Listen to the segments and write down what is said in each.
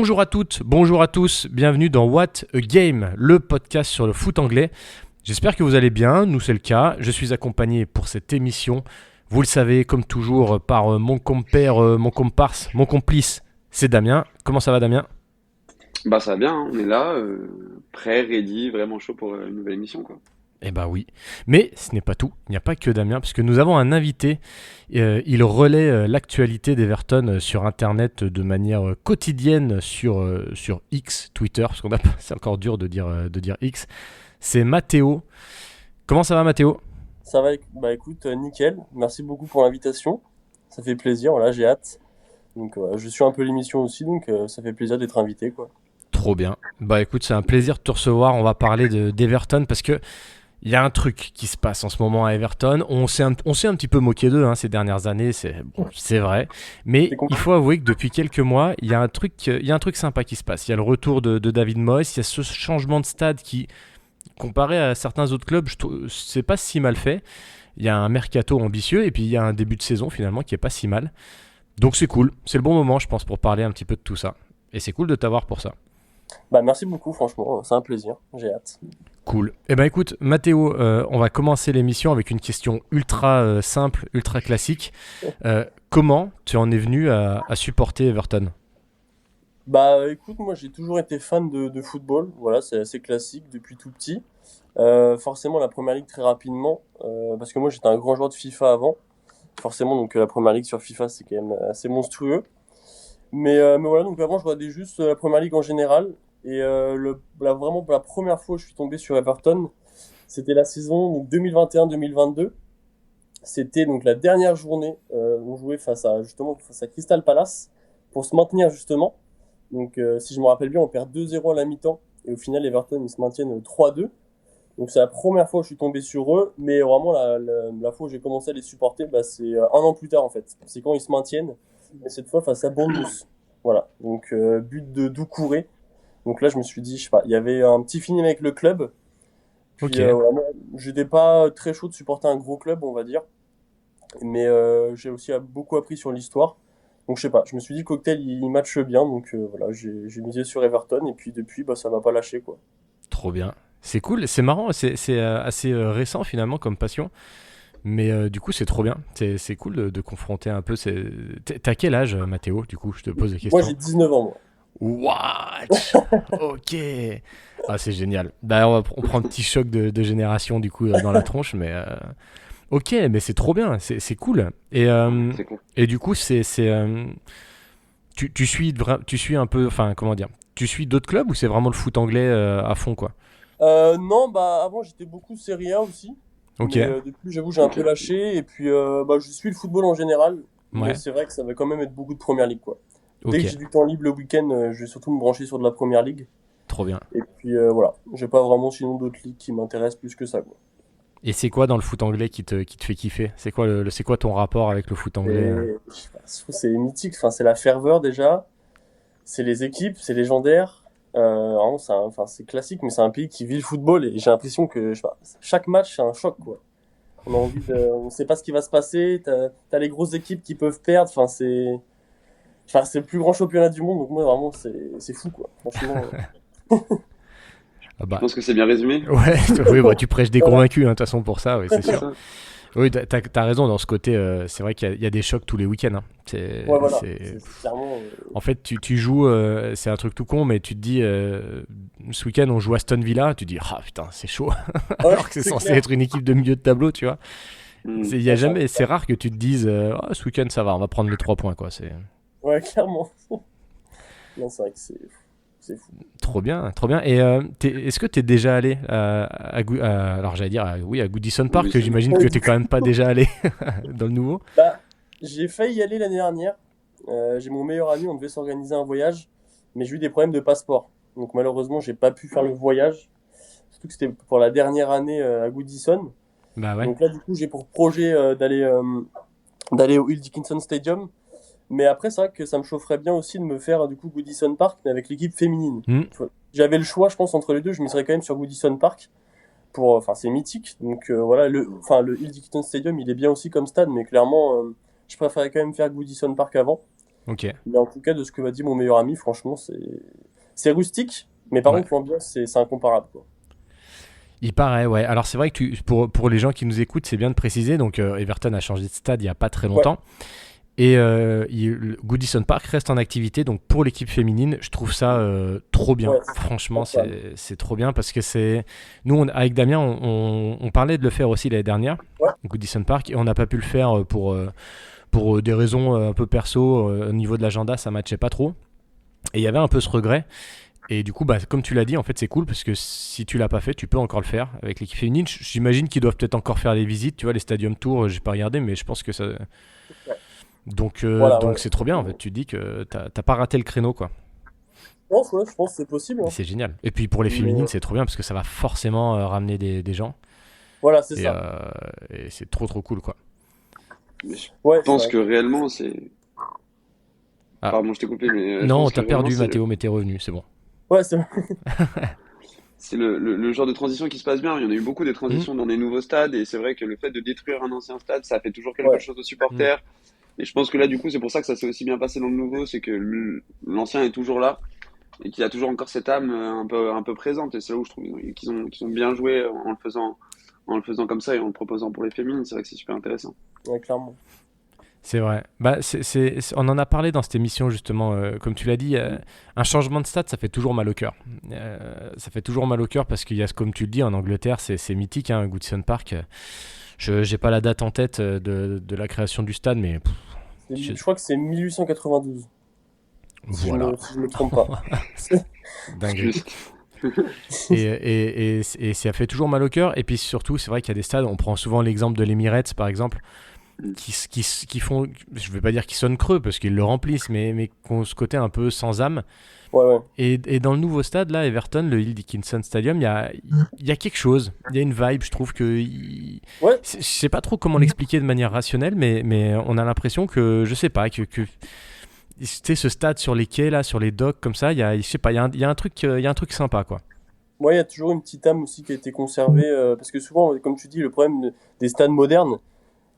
Bonjour à toutes, bonjour à tous, bienvenue dans What a Game, le podcast sur le foot anglais. J'espère que vous allez bien, nous c'est le cas. Je suis accompagné pour cette émission, vous le savez, comme toujours, par mon compère, mon comparse, mon complice, c'est Damien. Comment ça va Damien ? Bah ça va bien, hein, on est là, prêt, ready, vraiment chaud pour une nouvelle émission quoi. Eh ben oui, mais ce n'est pas tout, il n'y a pas que Damien, puisque nous avons un invité, il relaie l'actualité d'Everton sur Internet de manière quotidienne sur X, Twitter, parce qu'on a, c'est encore dur de dire X, c'est Mathéo. Comment ça va Mathéo ? Ça va, écoute, nickel. Merci beaucoup pour l'invitation. Ça fait plaisir, voilà, j'ai hâte. Donc je suis un peu l'émission aussi, donc ça fait plaisir d'être invité, quoi. Trop bien. Bah écoute, c'est un plaisir de te recevoir, on va parler d'Everton, parce que il y a un truc qui se passe en ce moment à Everton. On s'est un petit peu moqué d'eux ces dernières années, c'est vrai. Mais C'est con- il faut avouer que depuis quelques mois, il y a un truc sympa qui se passe. Il y a le retour de David Moyes, il y a ce changement de stade qui, comparé à certains autres clubs, c'est pas si mal fait. Il y a un mercato ambitieux et puis il y a un début de saison finalement qui est pas si mal. Donc c'est cool. C'est le bon moment, je pense, pour parler un petit peu de tout ça. Et c'est cool de t'avoir pour ça. Merci beaucoup, franchement, c'est un plaisir, j'ai hâte. Cool. Eh ben écoute, Mathéo, on va commencer l'émission avec une question ultra simple, ultra classique. Comment tu en es venu à supporter Everton ? Écoute, moi j'ai toujours été fan de football, voilà, c'est assez classique depuis tout petit. Forcément la Première Ligue très rapidement, parce que moi j'étais un grand joueur de FIFA avant. Forcément, donc la Première Ligue sur FIFA c'est quand même assez monstrueux. Mais voilà, donc avant je regardais juste la Première Ligue en général. Et vraiment pour la première fois où je suis tombé sur Everton, c'était la saison donc 2021-2022. C'était donc la dernière journée où on jouait face à Crystal Palace pour se maintenir justement. Donc si je me rappelle bien, on perd 2-0 à la mi-temps et au final Everton ils se maintiennent 3-2. Donc c'est la première fois où je suis tombé sur eux, mais vraiment la fois où j'ai commencé à les supporter, c'est un an plus tard en fait. C'est quand ils se maintiennent, mais cette fois face à Bournemouth. Voilà, donc but de Doucouré. Donc là je me suis dit, je sais pas, il y avait un petit feeling avec le club. Ok. Puis voilà, moi, j'étais pas très chaud de supporter un gros club, on va dire. Mais j'ai aussi beaucoup appris sur l'histoire. Donc je sais pas, je me suis dit cocktail il matche bien, donc voilà, j'ai misé sur Everton et puis depuis ça m'a pas lâché quoi. Trop bien. C'est cool, c'est marrant, c'est assez récent finalement comme passion. Mais du coup, c'est trop bien. C'est cool de confronter un peu. T'as quel âge, Mathéo, du coup, je te pose la Moi question. j'ai 19 ans moi. What? Ok. Ah, c'est génial. Bah, on prend un petit choc de génération, du coup, dans la tronche, mais... Ok, mais c'est trop bien, c'est cool. C'est cool. Et du coup, tu suis un peu, enfin, comment dire, tu suis d'autres clubs ou c'est vraiment le foot anglais à fond, quoi? Non, avant j'étais beaucoup Serie A aussi, Ok, mais depuis j'avoue j'ai un peu Ok. lâché et puis je suis le football en général, mais ouais, c'est vrai que ça va quand même être beaucoup de Première Ligue quoi. Dès ok, que j'ai du temps libre le week-end, je vais surtout me brancher sur de la Première Ligue trop bien. et puis voilà, j'ai pas vraiment sinon d'autres ligues qui m'intéressent plus que ça quoi. Et c'est quoi dans le foot anglais qui te fait kiffer? C'est quoi c'est quoi ton rapport avec le foot anglais? Je sais pas, je trouve que c'est mythique, enfin c'est la ferveur déjà, c'est les équipes, c'est légendaire. Vraiment, c'est classique, mais c'est un pays qui vit le football et j'ai l'impression que je sais pas, chaque match c'est un choc quoi. On sait pas ce qui va se passer. T'as les grosses équipes qui peuvent perdre. C'est le plus grand championnat du monde. Donc moi vraiment c'est fou quoi. Franchement. Ah Je bah, pense que c'est bien résumé. ouais, oui, bah, tu prêches des Voilà, convaincus, de toute façon, pour ça, oui, c'est C'est sûr. ça. Oui, t'as raison dans ce côté, c'est vrai qu'il y a des chocs tous les week-ends. ouais voilà. C'est clairement. En fait, tu joues, c'est un truc tout con, mais tu te dis, ce week-end, on joue Aston Villa, tu dis, ah putain, c'est chaud. Ouais, Alors que c'est c'est censé clair. être une équipe de milieu de tableau, tu vois. Hmm. C'est rare que tu te dises, ah, ce week-end, ça va, on va prendre les 3 points, quoi. C'est Ouais clairement. Non c'est vrai que c'est fou. trop bien, trop bien. Et est-ce que t'es déjà allé alors j'allais dire, oui, à Goodison Park, que Goodison. j'imagine que t'es quand même pas déjà allé dans le nouveau. Bah j'ai failli y aller l'année dernière. J'ai mon meilleur ami. On devait s'organiser un voyage, mais j'ai eu des problèmes de passeport. Donc malheureusement j'ai pas pu faire le voyage. Surtout que c'était pour la dernière année à Goodison. Bah ouais. Donc là, du coup, j'ai pour projet d'aller au Hill Dickinson Stadium. Mais après, c'est vrai que ça me chaufferait bien aussi de me faire du coup Goodison Park, mais avec l'équipe féminine. Hmm. Tu vois, j'avais le choix, je pense, entre les deux. Je miserais quand même sur Goodison Park. Enfin, c'est mythique. Donc voilà, le Hill Dickinson Stadium, il est bien aussi comme stade, mais clairement, je préférais quand même faire Goodison Park avant. Ok. Mais en tout cas, de ce que m'a dit mon meilleur ami, franchement, c'est rustique, mais par Ouais. contre, l'ambiance, c'est incomparable, quoi. Il paraît, ouais. Alors c'est vrai que pour les gens qui nous écoutent, c'est bien de préciser. Donc Everton a changé de stade il n'y a pas très Ouais, longtemps. Et le Goodison Park reste en activité. Donc pour l'équipe féminine, je trouve ça trop bien. ouais, Franchement, incroyable. c'est trop bien parce que c'est. Nous, avec Damien, on parlait de le faire aussi l'année dernière, Ouais, Goodison Park, et on n'a pas pu le faire pour des raisons un peu perso. Au niveau de l'agenda, ça matchait pas trop. Et il y avait un peu ce regret. Et du coup, bah, comme tu l'as dit, en fait, c'est cool parce que si tu l'as pas fait, tu peux encore le faire avec l'équipe féminine. J'imagine qu'ils doivent peut-être encore faire les visites, tu vois, les stadium tours. J'ai pas regardé, mais je pense que ça. ouais. Donc, Voilà, donc ouais. c'est trop bien. En fait, tu te dis que t'as pas raté le créneau, quoi. Je pense que c'est possible, Et hein. c'est génial. Et puis pour les Mais féminines, c'est trop bien parce que ça va forcément ramener des gens. voilà, c'est Et, ça. et c'est trop trop cool, quoi. Mais je Ouais, c'est pense vrai. que réellement, c'est. Ah, Pardon, je t'ai coupé, mais je non, on pense que t'a réellement, perdu, Mathéo, mais t'es revenu, c'est bon. Ouais, c'est vrai. c'est le genre de transition qui se passe bien. Il y en a eu beaucoup des Hmm, transitions dans des nouveaux stades, et c'est vrai que le fait de détruire un ancien stade, ça fait toujours quelque Ouais, chose aux hmm. supporters. Et je pense que là, du coup, c'est pour ça que ça s'est aussi bien passé dans le nouveau, c'est que l'ancien est toujours là et qu'il a toujours encore cette âme un peu présente. Et c'est là où je trouve qu'ils ont bien joué en le faisant comme ça et en le proposant pour les féminines. C'est vrai que c'est super intéressant. ouais, clairement. C'est vrai. Bah, on en a parlé dans cette émission, justement. Comme tu l'as dit, un changement de stade, ça fait toujours mal au cœur. Ça fait toujours mal au cœur parce qu'il y a, comme tu le dis, en Angleterre, c'est mythique, hein, Goodison Park. Je n'ai pas la date en tête de la création du stade, mais Je crois que c'est 1892, voilà. si je me trompe pas. Dinguerie. Juste. Et ça fait toujours mal au cœur. Et puis surtout, c'est vrai qu'il y a des stades, on prend souvent l'exemple de l'Emirates, par exemple, qui font, je vais pas dire qu'ils sonnent creux, parce qu'ils le remplissent, mais qui ont ce côté un peu sans âme. Ouais, ouais. Et dans le nouveau stade, là, Everton, le Hill Dickinson Stadium, il y a quelque chose. Il y a une vibe, je trouve que. Ouais, Je sais pas trop comment l'expliquer de manière rationnelle, mais on a l'impression que, je sais pas, que tu sais, ce stade sur les quais, là, sur les docks, comme ça, je sais pas, il y a un truc sympa, quoi. ouais, il y a toujours une petite âme aussi qui a été conservée, parce que souvent, comme tu dis, le problème des stades modernes,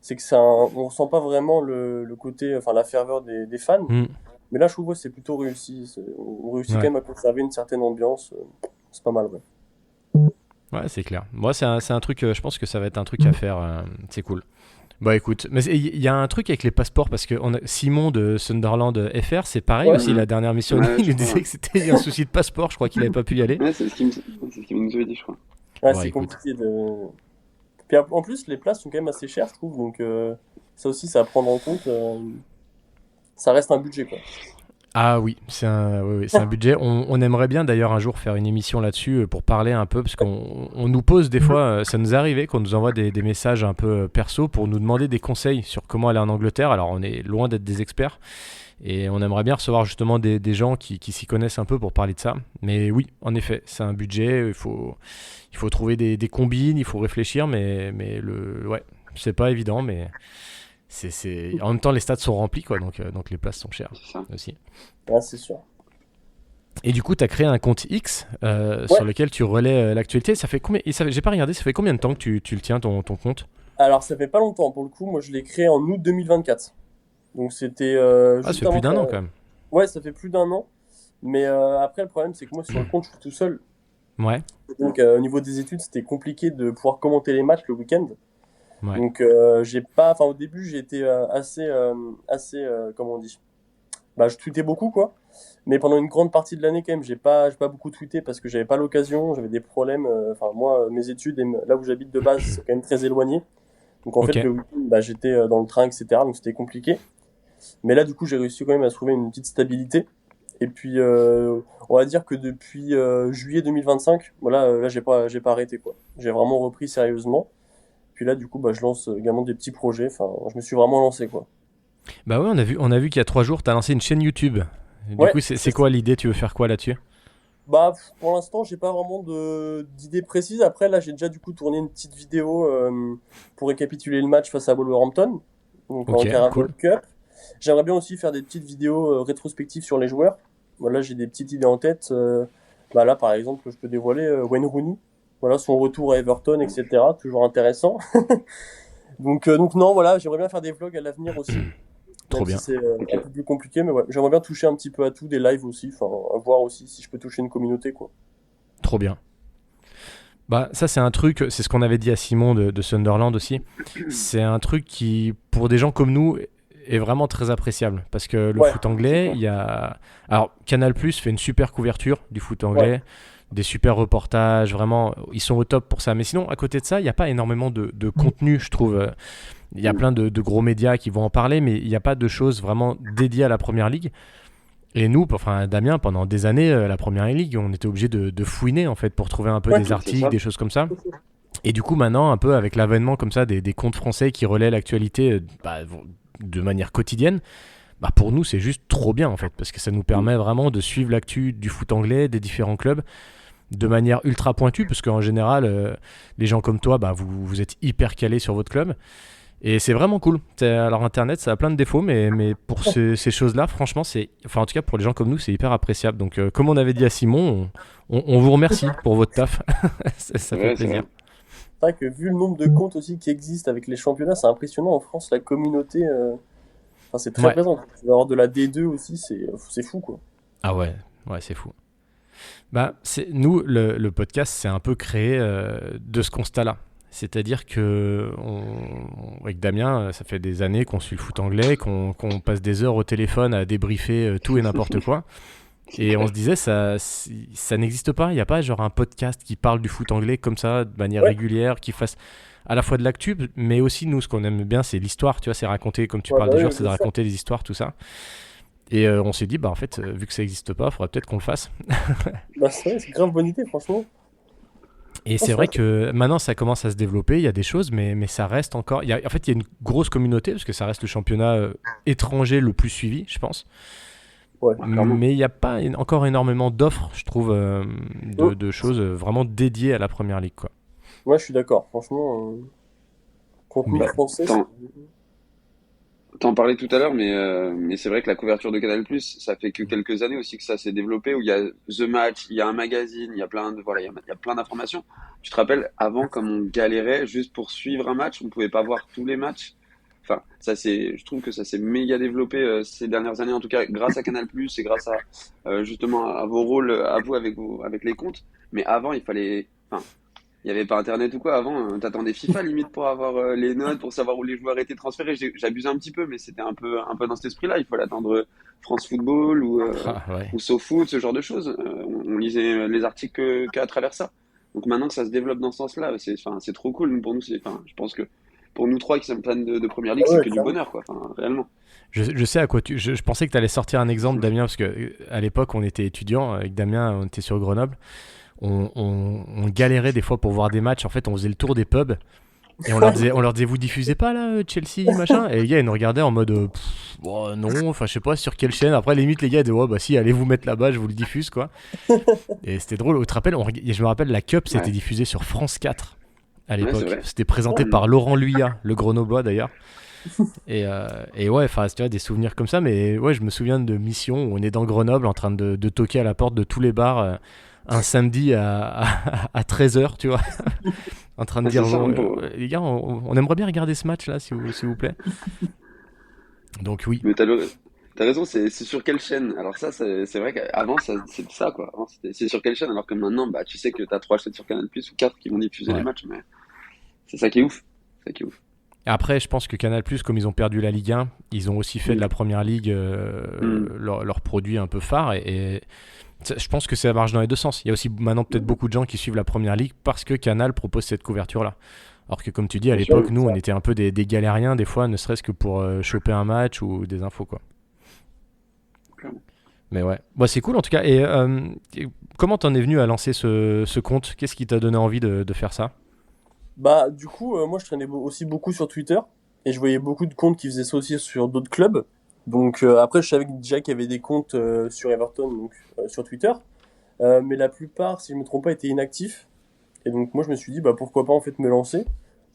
c'est que on ressent pas vraiment le côté, enfin la ferveur des fans. Hmm, Mais là, je trouve que c'est plutôt réussi. On réussit quand ouais. même à conserver une certaine ambiance. C'est pas mal, ouais. Ouais, c'est clair. Moi, c'est un truc, je pense que ça va être un truc à faire. C'est cool. Bah écoute, mais il y a un truc avec les passeports parce que Simon de Sunderland FR, c'est pareil Ouais, aussi. La Mhm. dernière mission, Ouais, il je nous crois. disait que c'était un souci de passeport. Je crois qu'il avait pas pu y aller. Ouais, c'est ce qu'il nous avait dit, je crois. ouais, Bon, c'est écoute. compliqué de. Puis en plus, les places sont quand même assez chères, je trouve. Donc, ça aussi, c'est à prendre en compte. Ça reste un budget, quoi. Ah oui, oui, oui, c'est un budget. On aimerait bien d'ailleurs un jour faire une émission là-dessus pour parler un peu, parce qu'on nous pose des fois, ça nous est arrivé qu'on nous envoie des messages un peu perso pour nous demander des conseils sur comment aller en Angleterre. Alors on est loin d'être des experts et on aimerait bien recevoir justement des gens qui s'y connaissent un peu pour parler de ça. Mais oui, en effet, c'est un budget, il faut trouver des combines, il faut réfléchir, ouais, c'est pas évident, mais en même temps les stades sont remplis, quoi, donc les places sont chères C'est ça. aussi. Ouais, c'est sûr. Et du coup, tu as créé un compte X Ouais, sur lequel tu relais l'actualité. Ça fait combien j'ai pas regardé, ça fait combien de temps que tu le tiens, ton compte? alors ça fait pas longtemps pour le coup. Moi, je l'ai créé en août 2024. Donc, c'était Ah, ça juste fait plus avant. d'un an quand même. Ouais, ça fait plus d'un an. Mais après, le problème, c'est que moi, sur le compte, je suis tout seul. Ouais, Donc, au niveau des études, c'était compliqué de pouvoir commenter les matchs le week-end. ouais. Donc, j'ai pas. Enfin, au début, j'ai été comment on dit? Bah, je tweetais beaucoup, quoi. Mais pendant une grande partie de l'année, quand même, j'ai pas beaucoup tweeté parce que j'avais pas l'occasion, j'avais des problèmes. Enfin, moi, mes études et là où j'habite de base, c'est quand même très éloigné. Donc, en Ok. fait, le week-end, bah, j'étais dans le train, etc. Donc, c'était compliqué. Mais là, du coup, j'ai réussi quand même à trouver une petite stabilité. Et puis, on va dire que depuis juillet 2025, voilà, là, j'ai pas arrêté, quoi. J'ai vraiment repris sérieusement. Puis là, du coup, bah, je lance également des petits projets. Enfin, je me suis vraiment lancé, quoi. Bah ouais, on a vu qu'il y a 3 jours, tu as lancé une chaîne YouTube. Du Ouais, coup, c'est c'est quoi l'idée? Tu veux faire quoi là-dessus? Bah, pour l'instant, j'ai pas vraiment d'idée précise. Après, là, j'ai déjà du coup tourné une petite vidéo pour récapituler le match face à Wolverhampton, donc Ok, en Carabao cool. Cup. J'aimerais bien aussi faire des petites vidéos rétrospectives sur les joueurs. Voilà, j'ai des petites idées en tête. Bah là, par exemple, je peux dévoiler Wayne Rooney. Voilà, son retour à Everton, etc. Toujours intéressant. Donc non, voilà, j'aimerais bien faire des vlogs à l'avenir aussi. Trop même si bien. c'est Ok. un peu plus compliqué, mais ouais, j'aimerais bien toucher un petit peu à tout, des lives aussi, enfin, à voir aussi si je peux toucher une communauté, quoi. Trop bien. Bah, ça, c'est un truc, c'est ce qu'on avait dit à Simon de Sunderland aussi. C'est un truc qui, pour des gens comme nous, est vraiment très appréciable. Parce que le Ouais, foot C'est anglais, clair. il y a. Alors, Canal fait une super couverture du foot ouais, anglais, des super reportages, vraiment, ils sont au top pour ça. Mais sinon, à côté de ça, il n'y a pas énormément de contenu, je trouve. Il y a Mm. plein de gros médias qui vont en parler, mais il n'y a pas de choses vraiment dédiées à la première ligue. Et nous, enfin Damien, pendant des années, la première ligue, on était obligé de fouiner en fait pour trouver un peu ouais, des C'est articles, ça. des choses comme ça. Et du coup, maintenant, un peu avec l'avènement comme ça des comptes français qui relaient l'actualité de manière quotidienne, bah pour nous, c'est juste trop bien en fait, parce que ça nous Mm. permet vraiment de suivre l'actu du foot anglais, des différents clubs, de manière ultra pointue, parce qu'en général, les gens comme toi, bah, vous êtes hyper calés sur votre club. Et c'est vraiment cool. Alors Internet, ça a plein de défauts, mais pour ces choses-là, franchement, enfin en tout cas pour les gens comme nous, c'est hyper appréciable. Donc comme on avait dit à Simon, on vous remercie pour votre taf. Ça fait Ouais, c'est plaisir. vrai. c'est vrai que vu le nombre de comptes aussi qui existent avec les championnats, c'est impressionnant en France, la communauté, enfin, c'est très Ouais. présent. Tu vas avoir de la D2 aussi, c'est fou, quoi. Ah ouais, ouais, c'est fou. Bah, nous, le podcast, c'est un peu créé de ce constat-là. C'est-à-dire que avec Damien, ça fait des années qu'on suit le foot anglais, qu'on passe des heures au téléphone à débriefer tout et n'importe quoi. C'est Et on clair. se disait, ça n'existe pas. Il n'y a pas genre un podcast qui parle du foot anglais comme ça, de manière Ouais, régulière, qui fasse à la fois de l'actu, mais aussi nous, ce qu'on aime bien, c'est l'histoire. Tu vois, c'est raconter, comme tu ouais, parles bah des joueurs, oui, c'est de bien sûr. raconter des histoires, tout ça. Et on s'est dit, bah en fait, vu que ça n'existe pas, il faudrait peut-être qu'on le fasse. Bah, c'est vrai, c'est grave bonne idée, franchement. Et Oh, c'est c'est vrai vrai que que maintenant, ça commence à se développer. Il y a des choses, mais ça reste encore. En fait, il y a une grosse communauté, parce que ça reste le championnat étranger le plus suivi, je pense. ouais. Ouais, clairement. Mais il n'y a pas encore énormément d'offres, je trouve, Hum, de choses vraiment dédiées à la première ligue, quoi. Ouais, je suis d'accord. Franchement, contenu Mais Bah, français, c'est. t'en, t'en parlais tout à l'heure, mais c'est vrai que la couverture de Canal+, ça fait que quelques années aussi que ça s'est développé, où il y a The Match, il y a un magazine, il y a plein de, voilà, il y a plein d'informations. Tu te rappelles, avant, comme on galérait juste pour suivre un match, on pouvait pas voir tous les matchs. Enfin, je trouve que ça s'est méga développé ces dernières années, en tout cas grâce à Canal+, et grâce à justement à vos rôles, à vous avec les comptes. Mais avant, enfin, il n'y avait pas Internet ou quoi. Avant, t'attendais FIFA limite pour avoir les notes, pour savoir où les joueurs étaient transférés. J'abuse un petit peu, mais c'était un peu dans cet esprit-là. Il fallait attendre France Football ah, ouais. ou SoFoot, ce genre de choses. On lisait les articles qu'à travers ça. Donc maintenant que ça se développe dans ce sens-là, enfin, c'est trop cool. Pour nous, enfin, je pense que pour nous trois qui sommes fans de Première Ligue, Ah c'est ouais, que du clairement. bonheur, quoi. Enfin, réellement. Je sais à quoi tu. Je pensais que tu allais sortir un exemple, Damien, parce que à l'époque, on était étudiants. Avec Damien, on était sur Grenoble. On galérait des fois pour voir des matchs. En fait, on faisait le tour des pubs. Et on leur disait, vous diffusez pas là, Chelsea, machin. Et les gars, ils nous regardaient en mode, oh, non, enfin, je sais pas sur quelle chaîne. Après, limite, les gars, ils disaient, ouais, bah si, allez vous mettre là-bas, je vous le diffuse, quoi. Et c'était drôle. Tu te rappelles, je me rappelle, la Cup, c'était Ouais, diffusé sur France 4 à ouais, c'est l'époque. vrai. C'était présenté Ouais, par Laurent Luyat, le Grenoblois d'ailleurs. Et ouais, enfin, tu vois, des souvenirs comme ça. Mais ouais, je me souviens de missions où on est dans Grenoble en train de toquer à la porte de tous les bars un samedi à 13h, tu vois, en train de Ah, c'est dire, ça, bon, hein, les gars, on aimerait bien regarder ce match là, s'il vous plaît. Donc oui. mais t'as raison, c'est sur quelle chaîne? Alors ça, c'est vrai qu'avant, c'était ça, quoi. Avant, c'est sur quelle chaîne? Alors que maintenant, bah, tu sais que t'as trois chaînes sur Canal+, ou quatre qui vont diffuser les Ouais. matchs, mais c'est ça qui est ouf. C'est ça qui est ouf. Après, je pense que Canal+, comme ils ont perdu la Ligue 1, ils ont aussi fait de Mm. la Première Ligue Mm. leur produit un peu phare. Et je pense que ça marche dans les deux sens. Il y a aussi maintenant peut-être beaucoup de gens qui suivent la Première Ligue parce que Canal propose cette couverture-là. Alors que comme tu dis, à Bien sûr, l'époque, nous, on était un peu des galériens des fois, ne serait-ce que pour choper un match ou des infos, quoi. clairement. Mais ouais, bon, c'est cool en tout cas. Et comment t'en es venu à lancer ce compte? Qu'est-ce qui t'a donné envie de faire ça? bah, du coup, moi, je traînais aussi beaucoup sur Twitter et je voyais beaucoup de comptes qui faisaient ça aussi sur d'autres clubs. Donc, après, je savais déjà qu'il y avait des comptes sur Everton, donc sur Twitter. Mais la plupart, si je me trompe pas, étaient inactifs. Et donc, moi, je me suis dit, bah, pourquoi pas en fait me lancer,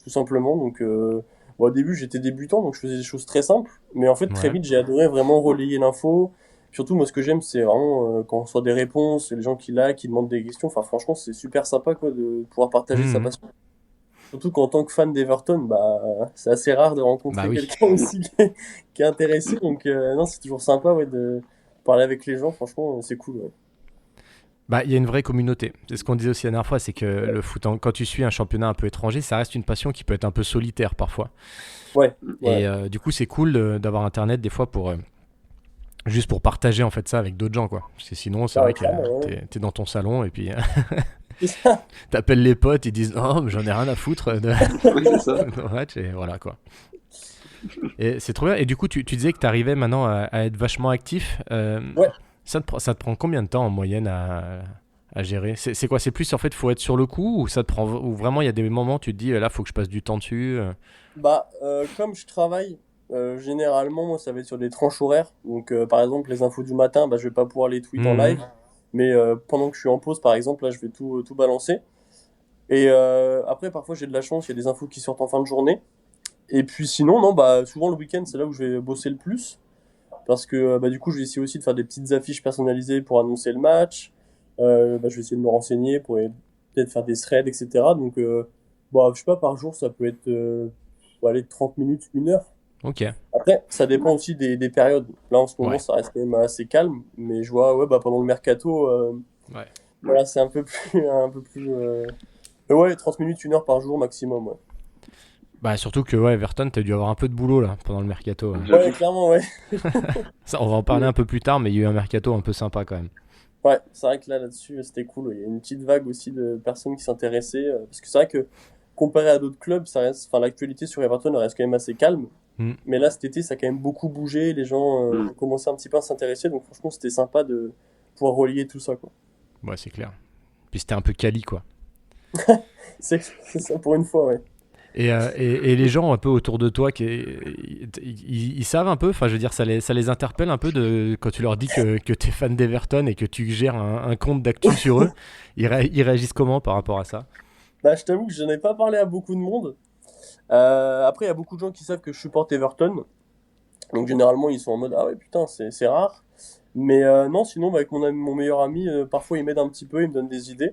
tout simplement. Donc, bon, au début, j'étais débutant, donc je faisais des choses très simples. Mais en fait, très Ouais. vite, j'ai adoré vraiment relayer l'info. Surtout, moi, ce que j'aime, c'est vraiment quand on reçoit des réponses, les gens qui like, qui demandent des questions. Enfin, franchement, c'est super sympa, quoi, de pouvoir partager sa Mhm. passion. Surtout qu'en tant que fan d'Everton, bah, c'est assez rare de Bah rencontrer oui. quelqu'un aussi qui est intéressé. Donc, non, c'est toujours sympa, ouais, de parler avec les gens. Franchement, c'est cool. Ouais. Bah, il y a une vraie communauté. C'est ce qu'on disait aussi la dernière fois, c'est que le foot, quand tu suis un championnat un peu étranger, ça reste une passion qui peut être un peu solitaire parfois. Ouais, ouais. Et du coup, c'est cool d'avoir Internet des fois pour juste pour partager en fait ça avec d'autres gens, quoi. Parce que sinon, c'est Ah vrai ouais, que clairement, ouais. t'es dans ton salon et puis C'est ça. t'appelles les potes, ils disent non, mais j'en ai rien à foutre de Oui, c'est ça. nos matchs et voilà quoi. Et c'est trop bien. Et du coup, tu disais que tu arrivais maintenant à être vachement actif. Ouais. Ça te prend combien de temps en moyenne à gérer? C'est quoi? C'est plus en fait, faut être sur le coup ou ça te prend ou vraiment il y a des moments où tu te dis là, faut que je passe du temps dessus. Bah, comme je travaille, généralement, moi, ça va être sur des tranches horaires. Donc, par exemple, les infos du matin, bah, je vais pas pouvoir les tweet en Mhm. live. Mais pendant que je suis en pause, par exemple, là, je vais tout balancer. Et après, parfois, j'ai de la chance, il y a des infos qui sortent en fin de journée. Et puis sinon, non, bah, souvent le week-end, c'est là où je vais bosser le plus. Parce que bah, du coup, je vais essayer aussi de faire des petites affiches personnalisées pour annoncer le match. Bah, je vais essayer de me renseigner pour peut-être faire des threads, etc. Donc, bah, je sais pas, par jour, ça peut être faut aller de 30 minutes, 1 heure. Ok. Après, ça dépend aussi des périodes. Là, en ce moment, Ouais. ça reste quand même assez calme. Mais je vois, ouais, bah, pendant le mercato, Ouais. voilà, c'est un peu plus, un peu plus. Mais ouais, 30 minutes, 1 heure par jour maximum, ouais. Bah surtout que ouais, Everton, t'as dû avoir un peu de boulot là pendant le mercato. Ouais, J'avoue. clairement, ouais. Ça, on va en parler un peu plus tard, mais il y a eu un mercato un peu sympa quand même. Ouais, c'est vrai que là-dessus, c'était cool. Il y a une petite vague aussi de personnes qui s'intéressaient. Parce que c'est vrai que, comparé à d'autres clubs, ça reste, enfin, l'actualité sur Everton reste quand même assez calme. Mm. Mais là, cet été, ça a quand même beaucoup bougé. Les gens Mm. ont commencé un petit peu à s'intéresser. Donc, franchement, c'était sympa de pouvoir relier tout ça, quoi. Ouais, c'est clair. Puis c'était un peu quali quoi. C'est ça pour une fois, ouais. Et les gens un peu autour de toi, ils savent un peu, enfin je veux dire, ça les interpelle un peu de, quand tu leur dis que tu es fan d'Everton et que tu gères un compte d'actu sur eux, ils réagissent comment par rapport à ça? Bah, je t'avoue que je n'en ai pas parlé à beaucoup de monde. Après, il y a beaucoup de gens qui savent que je supporte Everton. Donc, généralement, ils sont en mode, ah ouais, putain, c'est rare. Mais non, sinon, bah, avec mon meilleur ami, parfois, il m'aide un petit peu, il me donne des idées.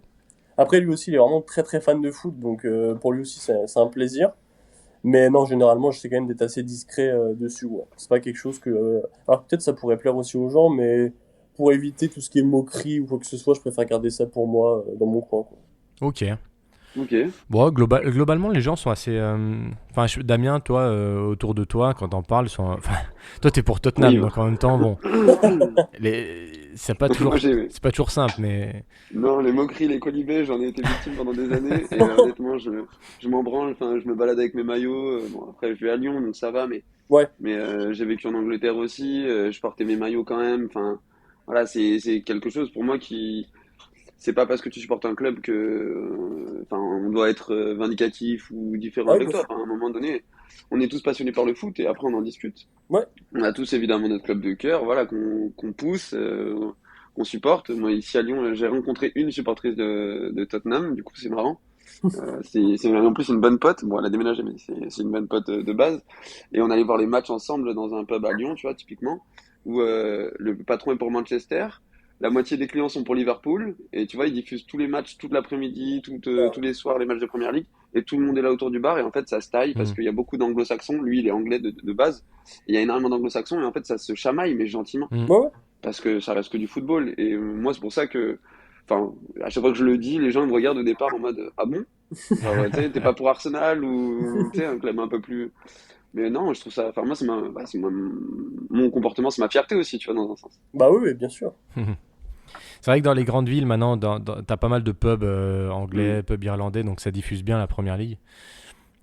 Après, lui aussi, il est vraiment très très fan de foot, donc pour lui aussi, c'est un plaisir. Mais non, généralement, j'essaie quand même d'être assez discret dessus. Ouais. C'est pas quelque chose que. Alors peut-être ça pourrait plaire aussi aux gens, mais pour éviter tout ce qui est moquerie ou quoi que ce soit, je préfère garder ça pour moi dans mon coin, quoi. Ok. Ok. Bon, globalement, les gens sont assez. Enfin, Damien, toi, autour de toi, quand t'en parles, sont. Enfin, toi, t'es pour Tottenham, Oui. donc en même temps, bon, Moi, j'ai, c'est pas toujours simple, mais. non, les moqueries, les colibés, j'en ai été victime pendant des années. Et honnêtement, je m'en branle. Enfin, je me balade avec mes maillots. Bon, après, je vais à Lyon, donc ça va. Ouais, Mais j'ai vécu en Angleterre aussi. Je portais mes maillots quand même. Enfin, voilà, c'est quelque chose pour moi qui. C'est pas parce que tu supportes un club que, enfin, on doit être vindicatif ou différent ouais, avec bien toi. sûr. Enfin, à un moment donné, on est tous passionnés par le foot et après on en discute. Ouais, On a tous évidemment notre club de cœur, voilà, qu'on pousse, qu'on supporte. Moi, ici à Lyon, j'ai rencontré une supportrice de Tottenham, du coup, c'est marrant. C'est en plus une bonne pote. Bon, elle a déménagé, mais c'est une bonne pote de base. Et on allait voir les matchs ensemble dans un pub à Lyon, tu vois, typiquement, où le patron est pour Manchester. La moitié des clients sont pour Liverpool. Et tu vois, ils diffusent tous les matchs toute l'après-midi, tous les soirs, les matchs de Première Ligue. Et tout le monde est là autour du bar. Et en fait, ça se taille parce Hmm. qu'il y a beaucoup d'anglo-saxons. Lui, il est anglais de base. Et il y a énormément d'anglo-saxons. Et en fait, ça se chamaille, mais gentiment. Hmm. ouais, ouais. Parce que ça reste que du football. Et moi, c'est pour ça que, enfin, à chaque fois que je le dis, les gens me regardent au départ en mode, ah bon? Genre, tu sais, t'es pas pour Arsenal ou, tu sais, un club un peu plus. Mais non, je trouve ça. Enfin, moi, mon comportement, c'est ma fierté aussi, tu vois, dans un sens. Bah oui, oui, bien sûr. C'est vrai que dans les grandes villes, maintenant, t'as pas mal de pubs Mm. anglais, pubs irlandais, donc ça diffuse bien la première ligue.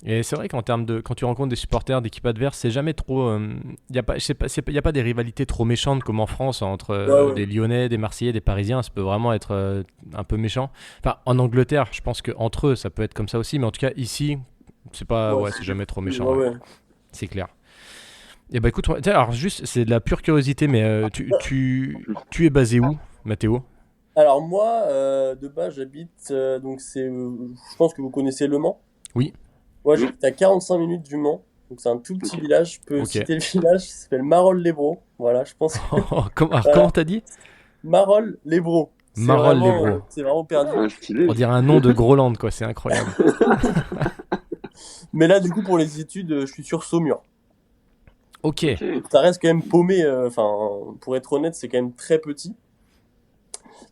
Et c'est vrai qu'en termes de. Quand tu rencontres des supporters d'équipes adverses, c'est jamais trop. Il n'y a, pas, je sais pas, y a pas des rivalités trop méchantes comme en France entre Ouais, ouais. des Lyonnais, des Marseillais, des Parisiens. Ça peut vraiment être un peu méchant. Enfin, en Angleterre, je pense qu'entre eux, ça peut être comme ça aussi. Mais en tout cas, ici, c'est pas. Ouais, Ouais, c'est jamais trop méchant. ouais, Ouais. ouais. C'est clair. Et bah écoute, alors juste, c'est de la pure curiosité, mais tu es basé où, Mathéo? Alors moi, de base, j'habite, donc je pense que vous connaissez Le Mans. Oui. Ouais, Oui. j'habite à 45 minutes du Mans. Donc c'est un tout petit Ok. village. Je peux Ok. citer le village, ça s'appelle Marolles-les-Braus. Voilà, je pense que Alors, voilà. comment t'as dit? Marolles-les-Braus. Marolles-les Bros. C'est vraiment perdu. Ah, stylé. On dirait un nom de Groland, quoi. C'est incroyable. Mais là, du coup, pour les études, je suis sur Saumur. Ok. Ok. Ça reste quand même paumé. Enfin, pour être honnête, c'est quand même très petit.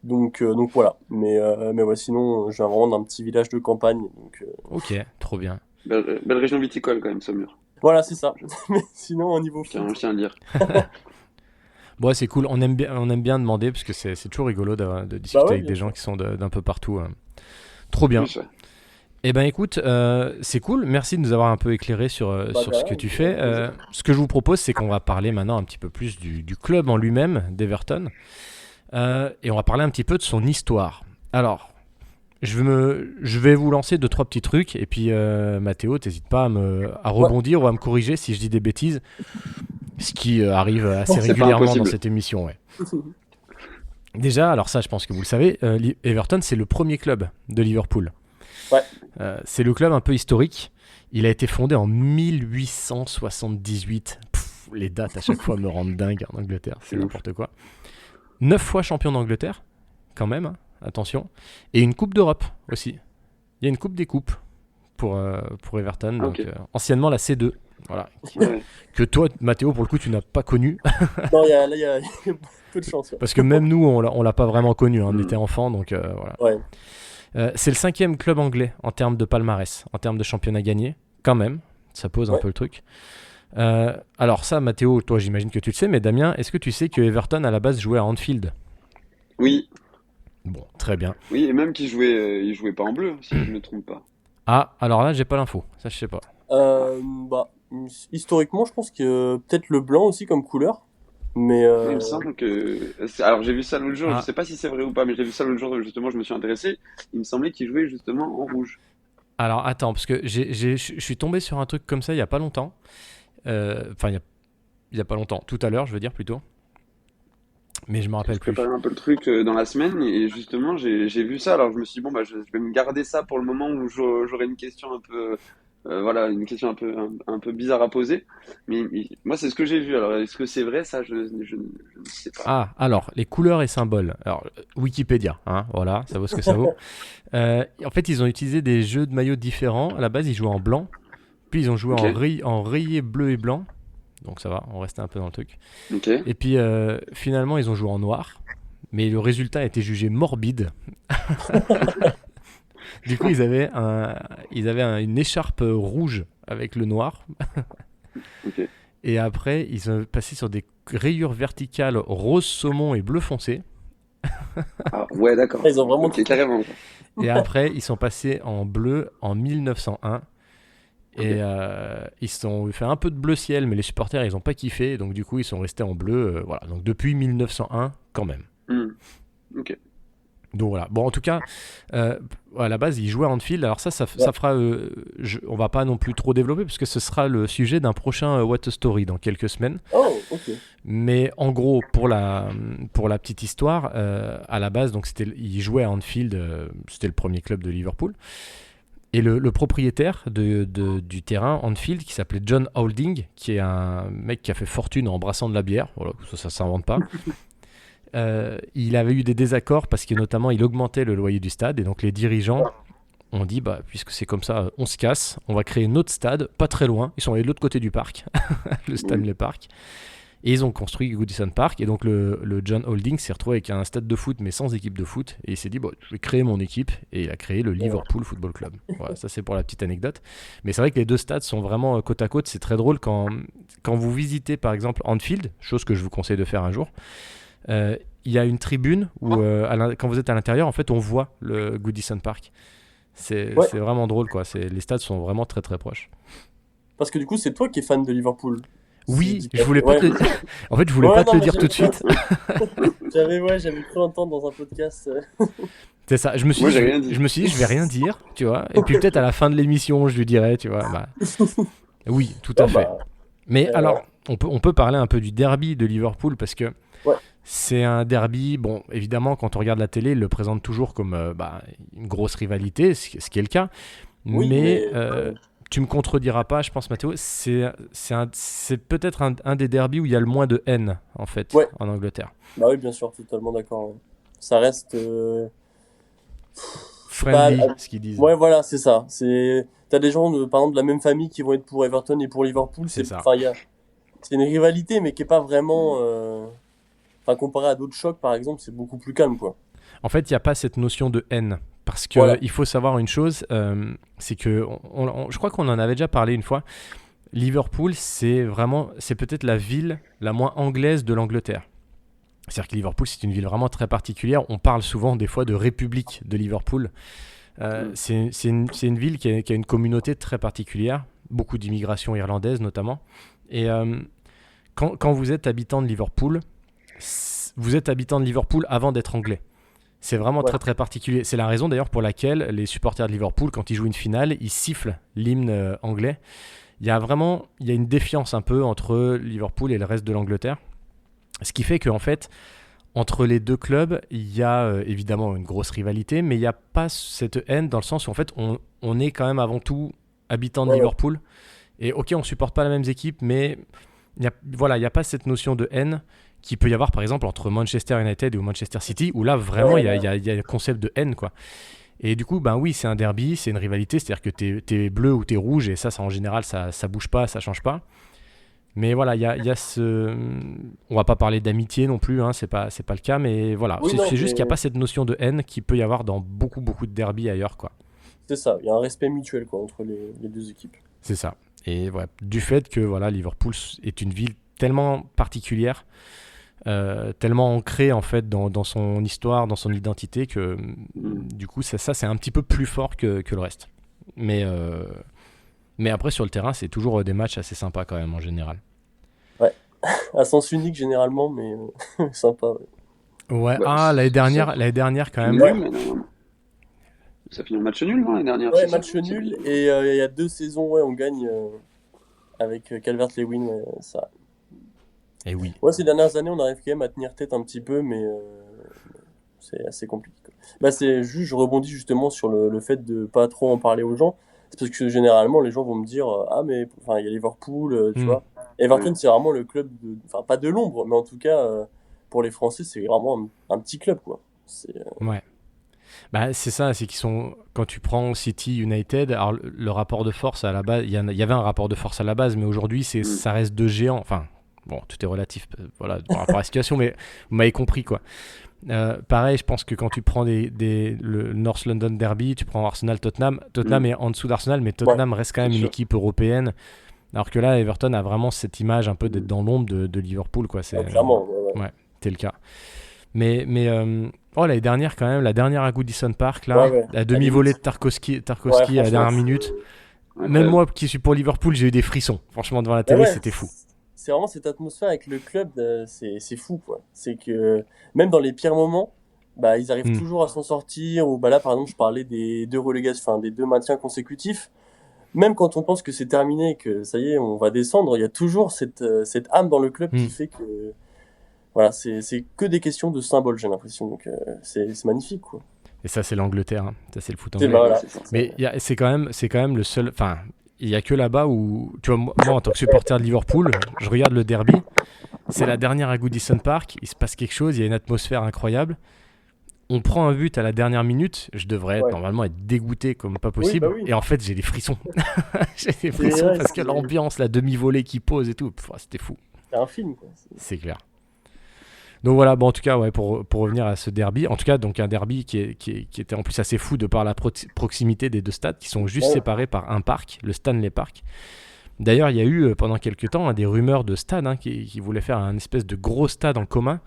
Donc voilà. Mais ouais, sinon, je viens vraiment d'un petit village de campagne. Donc Ok, trop bien. Belle région viticole quand même, Saumur. voilà, c'est ça. Mais sinon, au niveau foot, Je tiens à le dire. Bon, ouais, c'est cool. On aime bien demander parce que c'est toujours rigolo de bah discuter ouais, avec bien des gens sûr. qui sont d'un peu partout. Trop En bien. plus, ouais. Eh ben écoute, c'est cool. Merci de nous avoir un peu éclairé Bah sur de ce rien, que tu avec fais. plaisir. Ce que je vous propose, c'est qu'on va parler maintenant un petit peu plus du club en lui-même, d'Everton. Et on va parler un petit peu de son histoire. Alors, je vais vous lancer 2-3 petits trucs. Et puis, Mathéo, t'hésites pas à Ouais. rebondir ou à me corriger si je dis des bêtises. Ce qui arrive assez C'est pas régulièrement dans impossible. cette émission, ouais. Déjà, alors ça, je pense que vous le savez, Everton, c'est le premier club de Liverpool. Ouais. C'est le club un peu historique. Il a été fondé en 1878. Les dates à chaque fois me rendent dingue en Angleterre, c'est ouf. n'importe quoi. 9 fois champion d'Angleterre, quand même, hein, attention. Et une Coupe d'Europe aussi. Il y a une Coupe des Coupes pour Everton, Ah, donc ok. anciennement la C2. Voilà. Ouais. Que toi, Mathéo, pour le coup, tu n'as pas connu. Non, là, il y a peu de chance. Ouais. Parce que même nous, on l'a pas vraiment connu. Hein, on Mm. était enfants, donc voilà. Ouais. C'est le 5e club anglais en termes de palmarès, en termes de championnat gagné, quand même. Ça pose un Ouais. peu le truc. Alors ça, Mathéo, toi j'imagine que tu le sais, mais Damien, est-ce que tu sais que Everton à la base jouait à Anfield? Oui, Bon, très bien. oui, et même il jouait pas en bleu, si je ne me trompe pas. Ah, alors là, j'ai pas l'info. Ça, je sais pas. Bah, historiquement, je pense que peut-être le blanc aussi comme couleur. Mais Il me semble que. Alors j'ai vu ça l'autre jour, je Ah, sais pas si c'est vrai ou pas, mais j'ai vu ça l'autre jour, justement, je me suis intéressé. Il me semblait qu'il jouait justement en rouge. alors attends, parce que je suis tombé sur un truc comme ça il y a pas longtemps. Enfin, il y a pas longtemps, tout à l'heure, je veux dire plutôt. Mais je me Je rappelle plus. préparais un peu le truc dans la semaine et justement j'ai vu ça. Alors je me suis dit, bon, bah, je vais me garder ça pour le moment où j'aurai une question un peu. Voilà, une question un peu bizarre à poser. Mais moi, c'est ce que j'ai vu. Alors est-ce que c'est vrai ça? Je ne sais pas. Ah, alors, les couleurs et symboles. Alors, Wikipédia, hein, voilà, ça vaut ce que ça vaut. En fait, ils ont utilisé des jeux de maillots différents. À la base, ils jouaient en blanc, puis ils ont joué Ok, en rayé bleu et blanc. Donc ça va, on restait un peu dans le truc. ok. Et puis, finalement, ils ont joué en noir. Mais le résultat a été jugé morbide. Du coup, une écharpe rouge avec le noir. Ok. Et après, ils ont passé sur des rayures verticales rose saumon et bleu foncé. Ah ouais, d'accord. ils ont vraiment Ok, carrément. Et après, ils sont passés en bleu en 1901. Et Ok. ils se sont fait un peu de bleu ciel, mais les supporters, ils n'ont pas kiffé. Donc, du coup, ils sont restés en bleu. Voilà. Donc, depuis 1901, quand même. Hmm. Ok. Donc, voilà. Bon, en tout cas, à la base, ils jouaient à Anfield. Alors, ça Ouais. fera. On va pas non plus trop développer, parce que ce sera le sujet d'un prochain What a Story dans quelques semaines. Oh, ok. Mais en gros, pour la petite histoire, à la base, donc ils jouaient à Anfield. C'était le premier club de Liverpool. Et le propriétaire du terrain, Anfield, qui s'appelait John Holding, qui est un mec qui a fait fortune en brassant de la bière, voilà, ça s'invente pas. Il avait eu des désaccords parce que notamment il augmentait le loyer du stade, et donc les dirigeants ont dit, bah, puisque c'est comme ça, on se casse, on va créer un autre stade, pas très loin. Ils sont allés de l'autre côté du parc, le Stanley Park. Et ils ont construit Goodison Park. Et donc le John Holding s'est retrouvé avec un stade de foot, mais sans équipe de foot. Et il s'est dit, bon, je vais créer mon équipe. Et il a créé le Liverpool Football Club. Voilà, ça c'est pour la petite anecdote. Mais c'est vrai que les deux stades sont vraiment côte à côte. C'est très drôle quand vous visitez par exemple Anfield, chose que je vous conseille de faire un jour. Il y a une tribune où, quand vous êtes à l'intérieur, en fait, on voit le Goodison Park. C'est vraiment drôle, quoi. Les stades sont vraiment très très proches. Parce que du coup, c'est toi qui es fan de Liverpool. Oui, je voulais pas Ouais. te le... En fait, je voulais Ouais, pas non, te le mais dire tout de suite. J'avais cru entendre dans un podcast. C'est ça. Je me suis Moi, dit, j'ai rien dit. je vais rien dire, tu vois. Et puis peut-être à la fin de l'émission, je lui dirai, tu vois. Bah, oui, tout à Oh, fait. bah, Mais alors, on peut parler un peu du derby de Liverpool parce que ouais. c'est un derby. Bon, évidemment, quand on regarde la télé, il le présente toujours comme une grosse rivalité, ce qui est le cas. Oui, Mais mais tu me contrediras pas, je pense, Mathéo. C'est peut-être un des derbys où il y a le moins de haine, en fait, ouais. en Angleterre. Bah oui, bien sûr, totalement d'accord. Ouais. Ça reste. Bah, friendly, ce qu'ils disent. ouais, voilà, c'est ça. T'as des gens, par exemple, de la même famille qui vont être pour Everton et pour Liverpool. C'est ça. Enfin, c'est une rivalité, mais qui est pas vraiment, enfin, comparé à d'autres chocs, par exemple, c'est beaucoup plus calme, quoi. En fait, il n'y a pas cette notion de haine. Parce Voilà. qu'il faut savoir une chose, c'est que je crois qu'on en avait déjà parlé une fois. Liverpool, c'est peut-être la ville la moins anglaise de l'Angleterre. C'est-à-dire que Liverpool, c'est une ville vraiment très particulière. On parle souvent des fois de République de Liverpool. C'est une ville qui a une communauté très particulière, beaucoup d'immigration irlandaise notamment. Et quand vous êtes habitant de Liverpool, vous êtes habitant de Liverpool avant d'être anglais. C'est vraiment Ouais. très très particulier. C'est la raison d'ailleurs pour laquelle les supporters de Liverpool, quand ils jouent une finale, ils sifflent l'hymne anglais. Il y a une défiance un peu entre Liverpool et le reste de l'Angleterre. Ce qui fait qu'en fait, entre les deux clubs, il y a évidemment une grosse rivalité, mais il n'y a pas cette haine dans le sens où en fait, on est quand même avant tout habitants de Ouais, ouais. Liverpool. Et ok, on supporte pas la même équipe, mais il y a pas cette notion de haine qui peut y avoir par exemple entre Manchester United ou Manchester City, où là vraiment Ouais, il y a le concept de haine, quoi. Et du coup, ben oui, c'est un derby, c'est une rivalité, c'est-à-dire que t'es bleu ou t'es rouge, et ça en général, ça bouge pas, ça change pas. Mais voilà, il y a ce... On va pas parler d'amitié non plus, hein, c'est pas le cas, mais voilà, Oui, non, c'est juste qu'il n'y a mais pas cette notion de haine qui peut y avoir dans beaucoup, beaucoup de derbies ailleurs, quoi. c'est ça. Il y a un respect mutuel, quoi, entre les deux équipes. C'est ça. Et voilà, du fait que voilà, Liverpool est une ville tellement particulière, tellement ancrée en fait dans son histoire, dans son identité, que du coup, ça c'est un petit peu plus fort que le reste. Mais après, sur le terrain, c'est toujours des matchs assez sympas quand même en général. Ouais. À sens unique, généralement, mais sympa, ouais. Ouais, Bah, l'année dernière quand finit même. nul, mais non. Ça finit en match nul, non, l'année dernière, Ouais, c'est ça? match nul, et il y a 2 saisons, ouais, on gagne avec Calvert-Lewin, ouais, ça. Et oui. Ouais, ces dernières années, on arrive quand même à tenir tête un petit peu, mais c'est assez compliqué, quoi. Bah, je rebondis justement sur le fait de pas trop en parler aux gens. C'est parce que généralement, les gens vont me dire ah, mais enfin, il y a Liverpool, tu Hmm. vois. Everton, Ouais. c'est vraiment le club enfin, pas de l'ombre, mais en tout cas, pour les Français, c'est vraiment un petit club, quoi. Ouais. Bah, c'est ça, c'est qu'ils sont. Quand tu prends City United, alors le rapport de force à la base, il y avait un rapport de force à la base, mais aujourd'hui, Mm. ça reste deux géants. Enfin, bon, tout est relatif, voilà, par rapport à la situation, mais vous m'avez compris, quoi. Pareil, je pense que quand tu prends le North London Derby, tu prends Arsenal-Tottenham, Tottenham est en dessous d'Arsenal, mais Ouais, Tottenham reste quand C'est même une sûr. équipe européenne. Alors que là, Everton a vraiment cette image un peu d'être dans l'ombre de Liverpool, quoi. clairement. Ouais, ouais. Ouais, c'est le cas. Mais l'année dernière, quand même, la dernière à Goodison Park, Ouais, là, ouais. la À demi-volée de limite. Tarkowski, Ouais, à la franchement. dernière minute. Même Incroyable. moi qui suis pour Liverpool, j'ai eu des frissons. Franchement, devant la Bah télé, ouais, c'était fou. c'est vraiment cette atmosphère avec le club, c'est fou, quoi. C'est que même dans les pires moments, bah, ils arrivent Hmm. toujours à s'en sortir. Ou bah là, par exemple, je parlais des 2 relégations, enfin des 2 maintiens consécutifs. Même quand on pense que c'est terminé, que ça y est, on va descendre, il y a toujours cette âme dans le club qui Hmm. fait que voilà, c'est que des questions de symboles, j'ai l'impression. Donc c'est magnifique, quoi. Et ça, c'est l'Angleterre. Hein. Ça, c'est le foot C'est anglais. bah, Ouais, voilà. c'est ça. Mais c'est quand même le seul. Enfin, il y a que là-bas où, tu vois, moi en tant que supporter de Liverpool, je regarde le derby. C'est la dernière à Goodison Park. Il se passe quelque chose. Il y a une atmosphère incroyable. On prend un but à la dernière minute. Je devrais Ouais. normalement être dégoûté comme pas Oui, bah possible. oui. Et en fait, j'ai des frissons. J'ai des C'est frissons ouais, parce que l'ambiance, la demi-volée qui pose et tout, c'était fou. c'est un film, quoi. C'est clair. Donc voilà, bon, en tout cas, ouais, pour revenir à ce derby, en tout cas, donc un derby qui était en plus assez fou de par la proximité des deux stades qui sont juste Ouais. séparés par un parc, le Stanley Park. D'ailleurs, il y a eu pendant quelques temps des rumeurs de stades qui voulaient faire un espèce de gros stade en commun,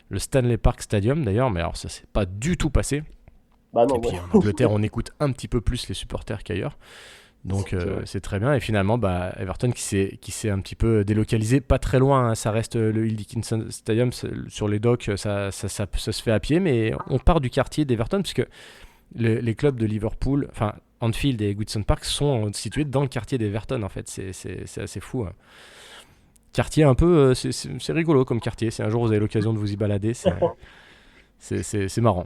le Stanley Park Stadium d'ailleurs, mais alors ça s'est pas du tout passé. Bah non, Et puis ouais. en Angleterre, on écoute un petit peu plus les supporters qu'ailleurs. Donc C'est vrai. c'est très bien. Et finalement, bah, Everton qui s'est un petit peu délocalisé, pas très loin, hein, ça reste le Hill Dickinson Stadium, sur les docks, ça se fait à pied, mais on part du quartier d'Everton, puisque les clubs de Liverpool, enfin Anfield et Goodison Park, sont situés dans le quartier d'Everton, en fait. C'est assez fou. Hein. Quartier un peu, c'est rigolo comme quartier. Si un jour vous avez l'occasion de vous y balader, c'est marrant.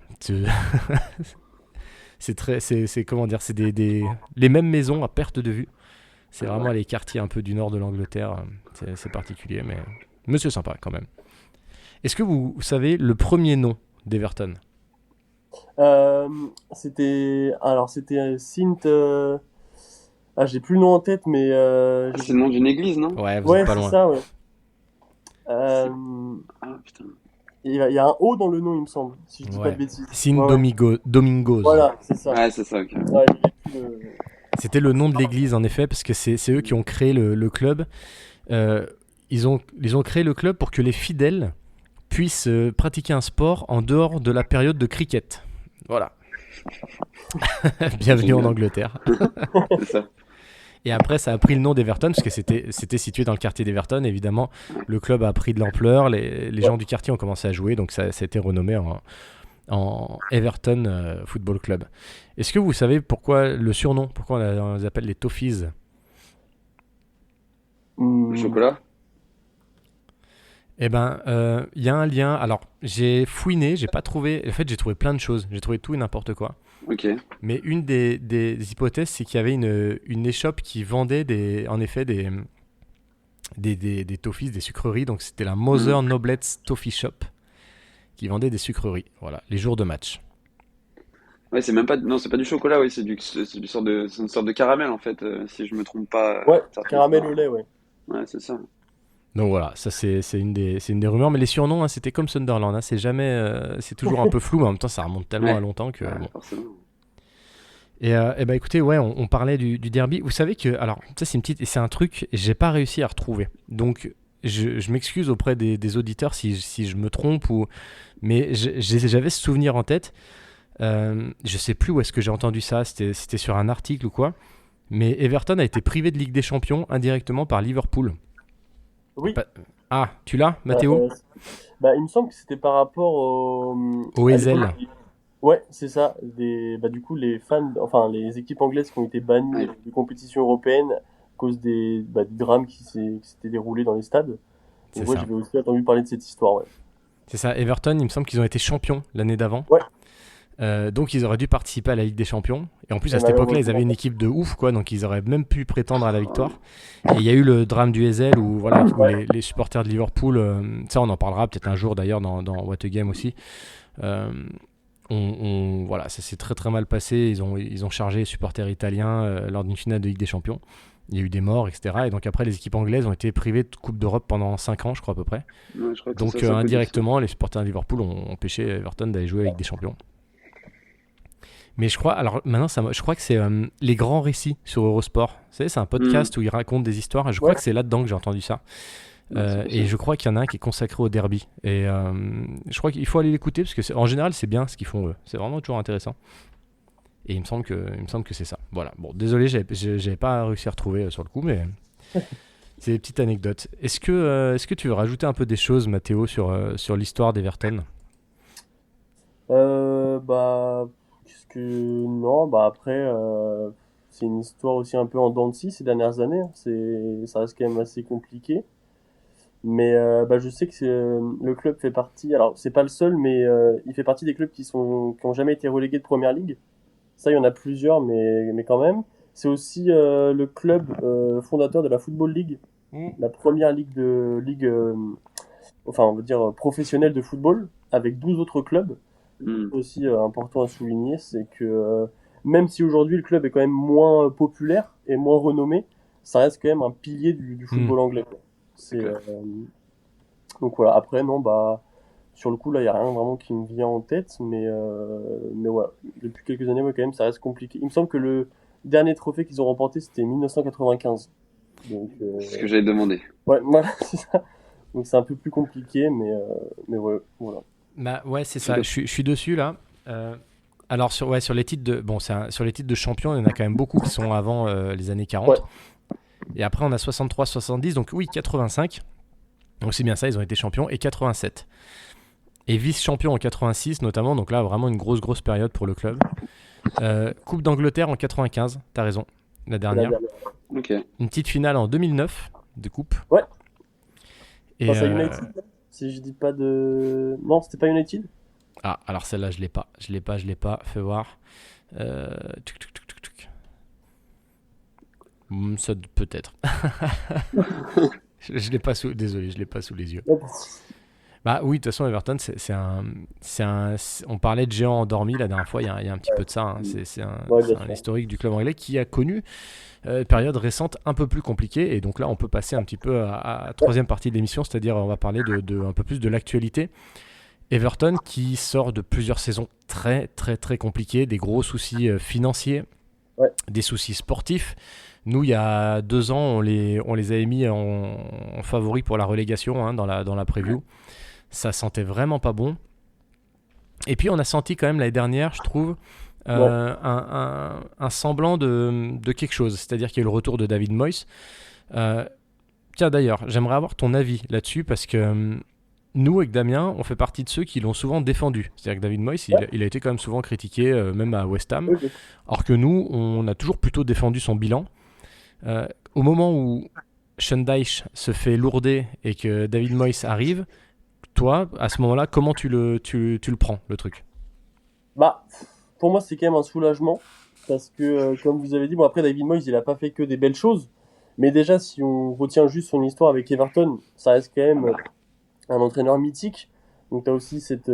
C'est comment dire, c'est les mêmes maisons à perte de vue. C'est vraiment les quartiers un peu du nord de l'Angleterre. C'est particulier, mais c'est sympa quand même. Est-ce que vous savez le premier nom d'Everton? Euh, c'était Sint. Ah, j'ai plus le nom en tête, mais Ah, c'est le nom d'une église, non? Ouais, vous êtes ouais, pas c'est loin. ça, ouais. C'est... Euh, Ah, putain. il y a un O dans le nom, il me semble, si je dis pas de Ouais. bêtises. Sin Ouais, ouais. Domingos. Voilà, c'est ça. Ouais, c'est ça, ok. Ouais, j'ai plus le- C'était le nom de l'église, en effet, parce que c'est eux qui ont créé le club. Euh, ils ont créé le club pour que les fidèles puissent pratiquer un sport en dehors de la période de cricket. Voilà. Bienvenue en Génial. Angleterre. C'est ça. Et après, ça a pris le nom d'Everton, parce que c'était situé dans le quartier d'Everton. Évidemment, le club a pris de l'ampleur, les gens du quartier ont commencé à jouer, donc ça a été renommé en Everton Football Club. Est-ce que vous savez pourquoi le surnom, pourquoi on les appelle les Toffees? Le Hmm, chocolat? Eh ben, il y a un lien. Alors, j'ai fouiné, j'ai pas trouvé. En fait, j'ai trouvé plein de choses. J'ai trouvé tout et n'importe quoi. Ok. Mais une des hypothèses, c'est qu'il y avait une échoppe qui vendait en effet des toffees, des sucreries. Donc, c'était la Hmm. Mother Noblet's Toffee Shop qui vendait des sucreries. Voilà, les jours de match. Ouais, c'est même pas, non, c'est pas du chocolat, oui, c'est une sorte de caramel, en fait, si je me trompe pas, ouais, certaines caramel fois. au lait, ouais. Ouais, c'est ça. Donc voilà, ça c'est une des rumeurs. Mais les surnoms, hein, c'était comme Sunderland. Hein, c'est jamais, c'est toujours un peu flou, mais en même temps, ça remonte tellement à Ouais, longtemps que ouais, bon. forcément. Et bah écoutez, ouais, on parlait du derby. Vous savez que, alors, ça c'est une petite, c'est un truc, j'ai pas réussi à retrouver. Donc, je m'excuse auprès des auditeurs si je me trompe mais j'avais ce souvenir en tête. Je sais plus où est-ce que j'ai entendu ça. C'était sur un article ou quoi. Mais Everton a été privé de Ligue des Champions indirectement par Liverpool. Oui, Pas- Ah, tu l'as, bah, Mathéo? bah, il me semble que c'était par rapport Au à l'époque. Ezel. Ouais, c'est ça. Bah, du coup, les fans, enfin, les équipes anglaises qui ont été bannies Ouais, des compétitions européennes à cause du drame qui s'était déroulé dans les stades. C'est Donc, ouais, ça. j'avais aussi entendu parler de cette histoire, ouais. C'est ça. Everton, il me semble qu'ils ont été champions l'année d'avant. Ouais, Donc ils auraient dû participer à la Ligue des Champions. Et en plus et à cette époque-là, ils avaient malheureusement. une équipe de ouf, quoi. Donc ils auraient même pu prétendre à la oh, victoire. Et il y a eu le drame du Ezel où, voilà, où les supporters de Liverpool, ça on en parlera peut-être un jour d'ailleurs dans What a Game aussi. Euh, voilà, ça s'est très très mal passé. Ils ont chargé les supporters italiens lors d'une finale de Ligue des Champions. Il y a eu des morts, etc. Et donc après, les équipes anglaises ont été privées de Coupe d'Europe pendant 5 ans, je crois à peu près. ouais, je crois que c'est ça, Donc c'est un peu dit ça. indirectement, les supporters de Liverpool ont empêché Everton d'aller jouer avec des champions. Mais je crois, alors maintenant, je crois que c'est les grands récits sur Eurosport. Vous savez, c'est un Hmm. podcast où ils racontent des histoires. Et je crois Ouais, que c'est là-dedans que j'ai entendu ça. Ouais, c'est Et possible. je crois qu'il y en a un qui est consacré au derby. Et je crois qu'il faut aller l'écouter parce que en général, c'est bien ce qu'ils font eux. C'est vraiment toujours intéressant. Et il me semble que c'est ça. Voilà. Bon, désolé, j'avais pas réussi à retrouver sur le coup, mais c'est des petites anecdotes. Est-ce que tu veux rajouter un peu des choses, Mathéo, sur l'histoire d'Everton? bah, qu'est-ce que non, bah après, c'est une histoire aussi un peu en dents de scie ces dernières années, hein. Ça reste quand même assez compliqué. Mais bah, je sais que le club fait partie. Alors, c'est pas le seul, mais il fait partie des clubs qui ont jamais été relégués de Première Ligue. Ça, il y en a plusieurs, mais quand même. C'est aussi le club fondateur de la Football League, la première enfin, on va dire professionnelle de football, avec 12 autres clubs. Hmm. Aussi important à souligner, c'est que même si aujourd'hui le club est quand même moins populaire et moins renommé, ça reste quand même un pilier du Hmm. football anglais, quoi. C'est clair. Donc voilà. Après, non, bah sur le coup là, il y a rien vraiment qui me vient en tête, mais ouais, depuis quelques années, ouais, quand même, ça reste compliqué. Il me semble que le dernier trophée qu'ils ont remporté, c'était 1995. Donc C'est ce que j'avais demandé. ouais, voilà, c'est ça. Donc c'est un peu plus compliqué, mais ouais, voilà. Bah ouais, c'est C'est ça. Je suis dessus là. Euh, alors sur les titres de bon, sur les titres de champion, il y en a quand même beaucoup qui sont avant les années Ouais, 40. Et après on a 63, 70, donc oui 85. Donc c'est bien ça, ils ont été champions et 87. Et vice-champion en 86 notamment, donc là vraiment une grosse grosse période pour le club. Coupe d'Angleterre en 95, t'as raison, la c'est la dernière. dernière. Ok. Une petite finale en 2009 de coupe. Ouais, Et face à United, si je dis pas de. Non, c'était pas United? alors celle-là je l'ai pas, je l'ai pas. Fais voir. Euh, tuc, tuc, tuc, tuc, tuc. Ça peut-être. Je l'ai pas sous, désolé, je l'ai pas sous les yeux. Ouais, Bah oui, de toute façon, Everton, on parlait de géant endormi la dernière fois, il y a un petit peu de ça, hein. Mm. C'est un, Ouais, c'est bien un sûr. historique du club anglais qui a connu une période récente un peu plus compliquée. Et donc là, on peut passer un petit peu à la Ouais, troisième partie de l'émission, c'est-à-dire on va parler un peu plus de l'actualité. Everton qui sort de plusieurs saisons très très très compliquées, des gros soucis financiers, ouais, des soucis sportifs. Nous, il y a 2 ans, on les avait mis en favori pour la relégation, hein, dans la preview. Ça sentait vraiment pas bon. Et puis on a senti quand même l'année dernière, je trouve, ouais. un semblant de quelque chose. C'est-à-dire qu'il y a eu le retour de David Moyes. Euh, Tiens d'ailleurs, j'aimerais avoir ton avis là-dessus parce que nous, avec Damien, on fait partie de ceux qui l'ont souvent défendu. C'est-à-dire que David Moyes, Ouais, il a été quand même souvent critiqué, même à West Ham. oui, bien sûr. Alors que nous, on a toujours plutôt défendu son bilan. Euh, Au moment où Sean Dyche se fait lourder et que David Moyes arrive, toi, à ce moment-là, comment tu le prends, le truc? Bah, pour moi, c'est quand même un soulagement. Parce que, comme vous avez dit, bon, après, David Moyes, il a pas fait que des belles choses. Mais déjà, si on retient juste son histoire avec Everton, ça reste quand même un entraîneur mythique. Donc, tu as aussi cette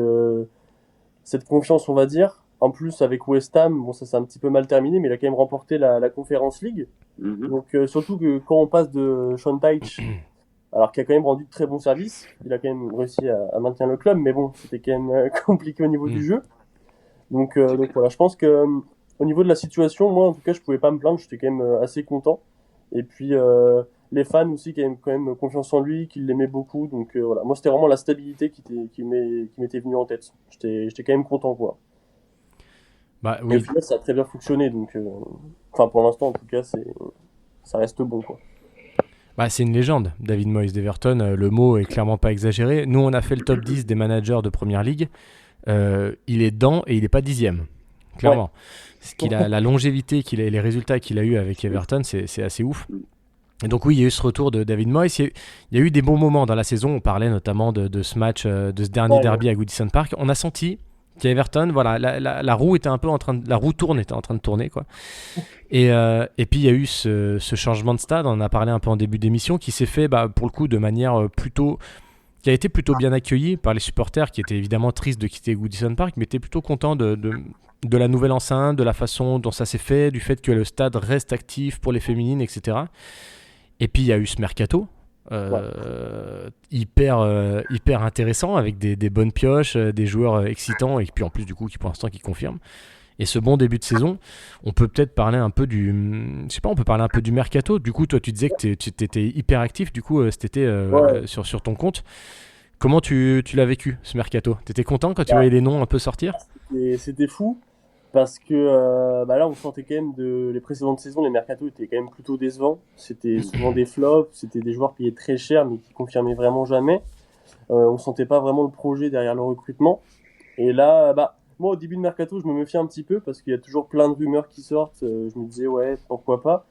confiance, on va dire. En plus, avec West Ham, bon, ça s'est un petit peu mal terminé, mais il a quand même remporté la Conference League. Mhm. Donc, surtout que quand on passe de Sean Dyche, alors qu'il a quand même rendu de très bons services, il a quand même réussi à maintenir le club, mais bon, c'était quand même compliqué au niveau du Hmm. jeu. Donc, C'est clair. voilà, je pense que au niveau de la situation, moi en tout cas, je pouvais pas me plaindre, j'étais quand même assez content. Et puis les fans aussi qui avaient quand même confiance en lui, qui l'aimaient beaucoup. Donc voilà, moi c'était vraiment la stabilité qui m'était venue en tête. J'étais quand même content quoi. Bah Et au oui, final, ça a très bien fonctionné. Donc, enfin pour l'instant en tout cas, ça reste bon quoi. bah, c'est une légende, David Moyes d'Everton. Le mot est clairement pas exagéré. Nous, on a fait le top 10 des managers de Première Ligue. Il est dedans et il n'est pas dixième, Ouais, clairement. Ce qu'il a, la longévité qu'il a, et les résultats qu'il a eu avec Everton, c'est assez ouf. Et donc oui, il y a eu ce retour de David Moyes. Il y a eu des bons moments dans la saison. On parlait notamment de ce match, de ce dernier ouais, derby à Goodison Park. On a senti qu'à Everton, voilà, la roue était un peu la roue était en train de tourner, quoi. Et puis il y a eu ce changement de stade. On en a parlé un peu en début d'émission, qui s'est fait, bah, pour le coup, de manière qui a été plutôt bien accueilli par les supporters, qui étaient évidemment tristes de quitter Goodison Park, mais étaient plutôt contents de la nouvelle enceinte, de la façon dont ça s'est fait, du fait que le stade reste actif pour les féminines, etc. Et puis il y a eu ce mercato. ouais. Hyper intéressant avec des bonnes pioches, des joueurs excitants et puis en plus du coup qui pour l'instant qui confirment. Et ce bon début de saison, on peut peut-être parler un peu je sais pas, on peut parler un peu du mercato. Du coup, toi, tu disais que tu étais hyper actif, du coup, cet été Ouais. sur ton compte. Comment tu l'as vécu, ce mercato? T'étais content quand tu voyais Bah, les noms un peu sortir? c'était fou. Parce que bah là, on sentait quand même de les précédentes saisons, les mercatos étaient quand même plutôt décevants. C'était souvent des flops, c'était des joueurs payés très cher mais qui confirmaient vraiment jamais. On sentait pas vraiment le projet derrière le recrutement. Et là, bah moi au début de mercato, je me méfiais un petit peu parce qu'il y a toujours plein de rumeurs qui sortent. Je me disais ouais, pourquoi pas.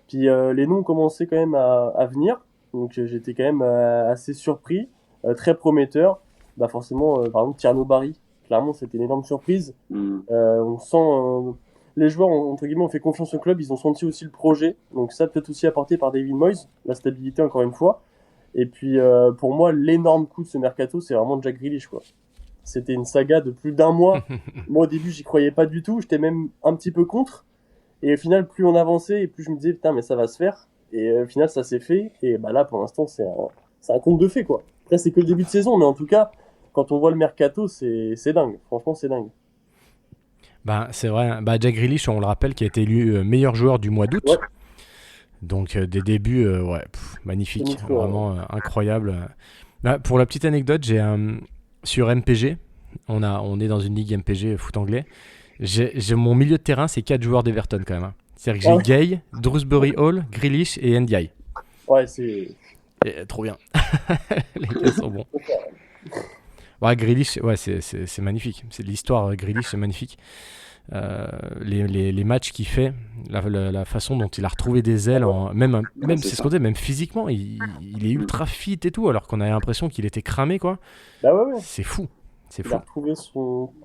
Puis les noms commençaient quand même à venir, donc j'étais quand même assez surpris, très prometteur. Bah forcément, par exemple Tierno Barry, clairement c'était une énorme surprise. Mhm. On sent les joueurs entre guillemets ont fait confiance au club, ils ont senti aussi le projet, donc ça peut-être aussi apporté par David Moyes, la stabilité encore une fois. Et puis pour moi l'énorme coup de ce mercato c'est vraiment Jack Grealish quoi. C'était une saga de plus d'un mois. Moi au début j'y croyais pas du tout, j'étais même un petit peu contre. Et au final plus on avançait et plus je me disais putain mais ça va se faire. Et au final ça s'est fait. Et bah là pour l'instant c'est un conte de fées quoi. Après c'est que le début de saison mais en tout cas quand on voit le mercato c'est dingue. Franchement c'est dingue. Bah, c'est vrai. Bah, Jack Grealish, on le rappelle, qui a été élu meilleur joueur du mois Ouais, d'août. Donc des débuts ouais, c'est magnifiques, monstrueux. Ouais. vraiment incroyables. Bah, pour la petite anecdote, sur MPG, on est dans une ligue MPG foot anglais. Mon milieu de terrain, c'est 4 joueurs d'Everton quand même, hein. C'est-à-dire que Ah j'ai ouais, Gay, Drewsbury Hall, Grealish et Ndiaye. ouais c'est Et, trop bien. Les gars sont bons. Ouais, Grealish, ouais, c'est magnifique. C'est de l'histoire, Grealish, c'est magnifique. Euh, les matchs qu'il fait, la façon dont il a retrouvé des ailes, Ah, même c'est c'est ce ça. qu'on dit, même physiquement, il est Mhm. ultra fit et tout, alors qu'on avait l'impression qu'il était cramé, quoi. bah ouais ouais. C'est fou, c'est Il a fou. retrouvé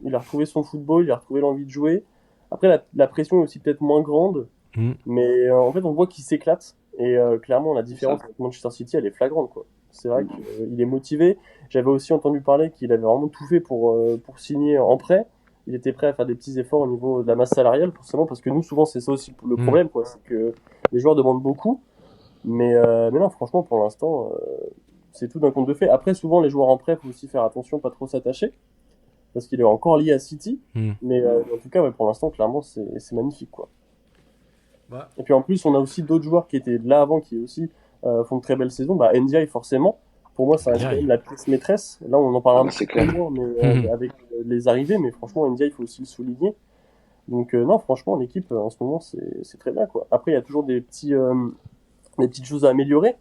il a retrouvé son football, il a retrouvé l'envie de jouer. Après la pression est aussi peut-être moins grande. Mm. Mais en fait, on voit qu'il s'éclate. Et clairement, la C'est ça. différence avec Manchester City, elle est flagrante, quoi. C'est vrai qu'il est motivé. J'avais aussi entendu parler qu'il avait vraiment tout fait pour signer en prêt. Il était prêt à faire des petits efforts au niveau de la masse salariale, forcément, parce que nous, souvent, c'est ça aussi le Mm. problème, quoi. C'est que les joueurs demandent beaucoup. Mais non, franchement, pour l'instant, c'est tout d'un conte de fait. Après, souvent, les joueurs en prêt, faut aussi faire attention, pas trop s'attacher, parce qu'il est encore lié à City. Mm. Mais en tout cas, ouais, pour l'instant, clairement, c'est magnifique, quoi. Bah, Et puis en plus, on a aussi d'autres joueurs qui étaient là avant, qui aussi font de très belles saisons. Bah, NDI, forcément. Pour moi, ça reste quand Ndiaye. même la pièce maîtresse. Là, on en parle Ah un bah, petit c'est peu clair. moins, mais Mhm. avec les arrivées. Mais franchement, NDI, il faut aussi le souligner. Donc non, franchement, l'équipe en ce moment, c'est très bien, quoi. Après, il y a toujours des petites choses à améliorer.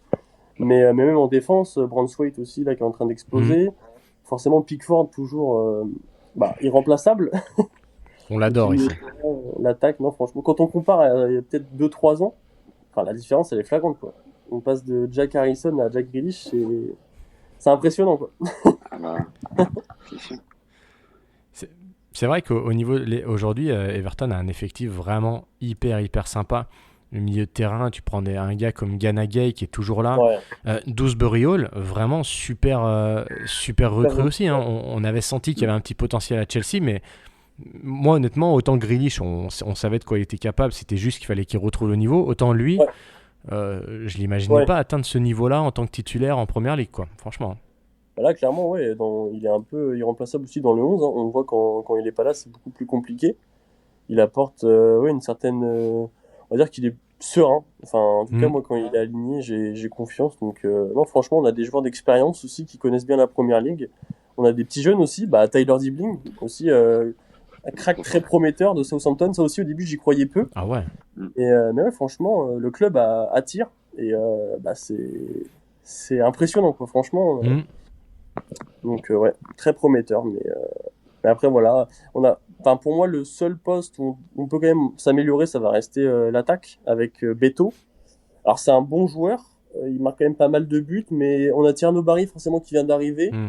Mais même en défense, Braunthwaite aussi, là, qui est en train Mhm. d'exploser. Forcément, Pickford, toujours irremplaçable. On Et puis l'adore ici. l'attaque, non, franchement, quand on compare à il y a peut-être 2 3 ans, enfin, la différence, elle est flagrante, quoi. On passe de Jack Harrison à Jack Grealish, c'est impressionnant, quoi. Ah bah, c'est sûr. C'est c'est vrai qu'au niveau aujourd'hui, Everton a un effectif vraiment hyper sympa. Le milieu de terrain, tu prends un gars comme Gana Gay qui est toujours là. Ouais, 12 Hall, vraiment super super recrue bon. aussi, hein. On avait senti qu'il y avait un petit potentiel à Chelsea, mais moi honnêtement, autant Grealish, on savait de quoi il était capable, c'était juste qu'il fallait qu'il retrouve le niveau. Autant lui, Ouais, je l'imaginais ouais. pas atteindre ce niveau-là en tant que titulaire en première ligue, quoi. Franchement. Bah là, clairement, ouais, il est un peu irremplaçable aussi dans le 11, hein. On voit quand il est pas là, c'est beaucoup plus compliqué. Il apporte ouais, une certaine. On va dire qu'il est serein. Enfin, en tout cas, Mm. moi, quand il est aligné, j'ai confiance. Donc, non, franchement, on a des joueurs d'expérience aussi qui connaissent bien la première ligue. On a des petits jeunes aussi. Bah, Tyler Dibling, aussi, un crack Trop très fort. prometteur de Southampton. Ça aussi, au début, j'y croyais peu. Ah ouais. Mm. Mais ouais, franchement, le club attire. Et c'est impressionnant, quoi, franchement. Mm. Donc, ouais, très prometteur. Mais après, voilà, enfin, pour moi, le seul poste où on peut quand même s'améliorer, ça va rester l'attaque avec Beto. Alors, c'est un bon joueur, il marque quand même pas mal de buts, mais on a Tierno Barry forcément qui vient d'arriver. Mm.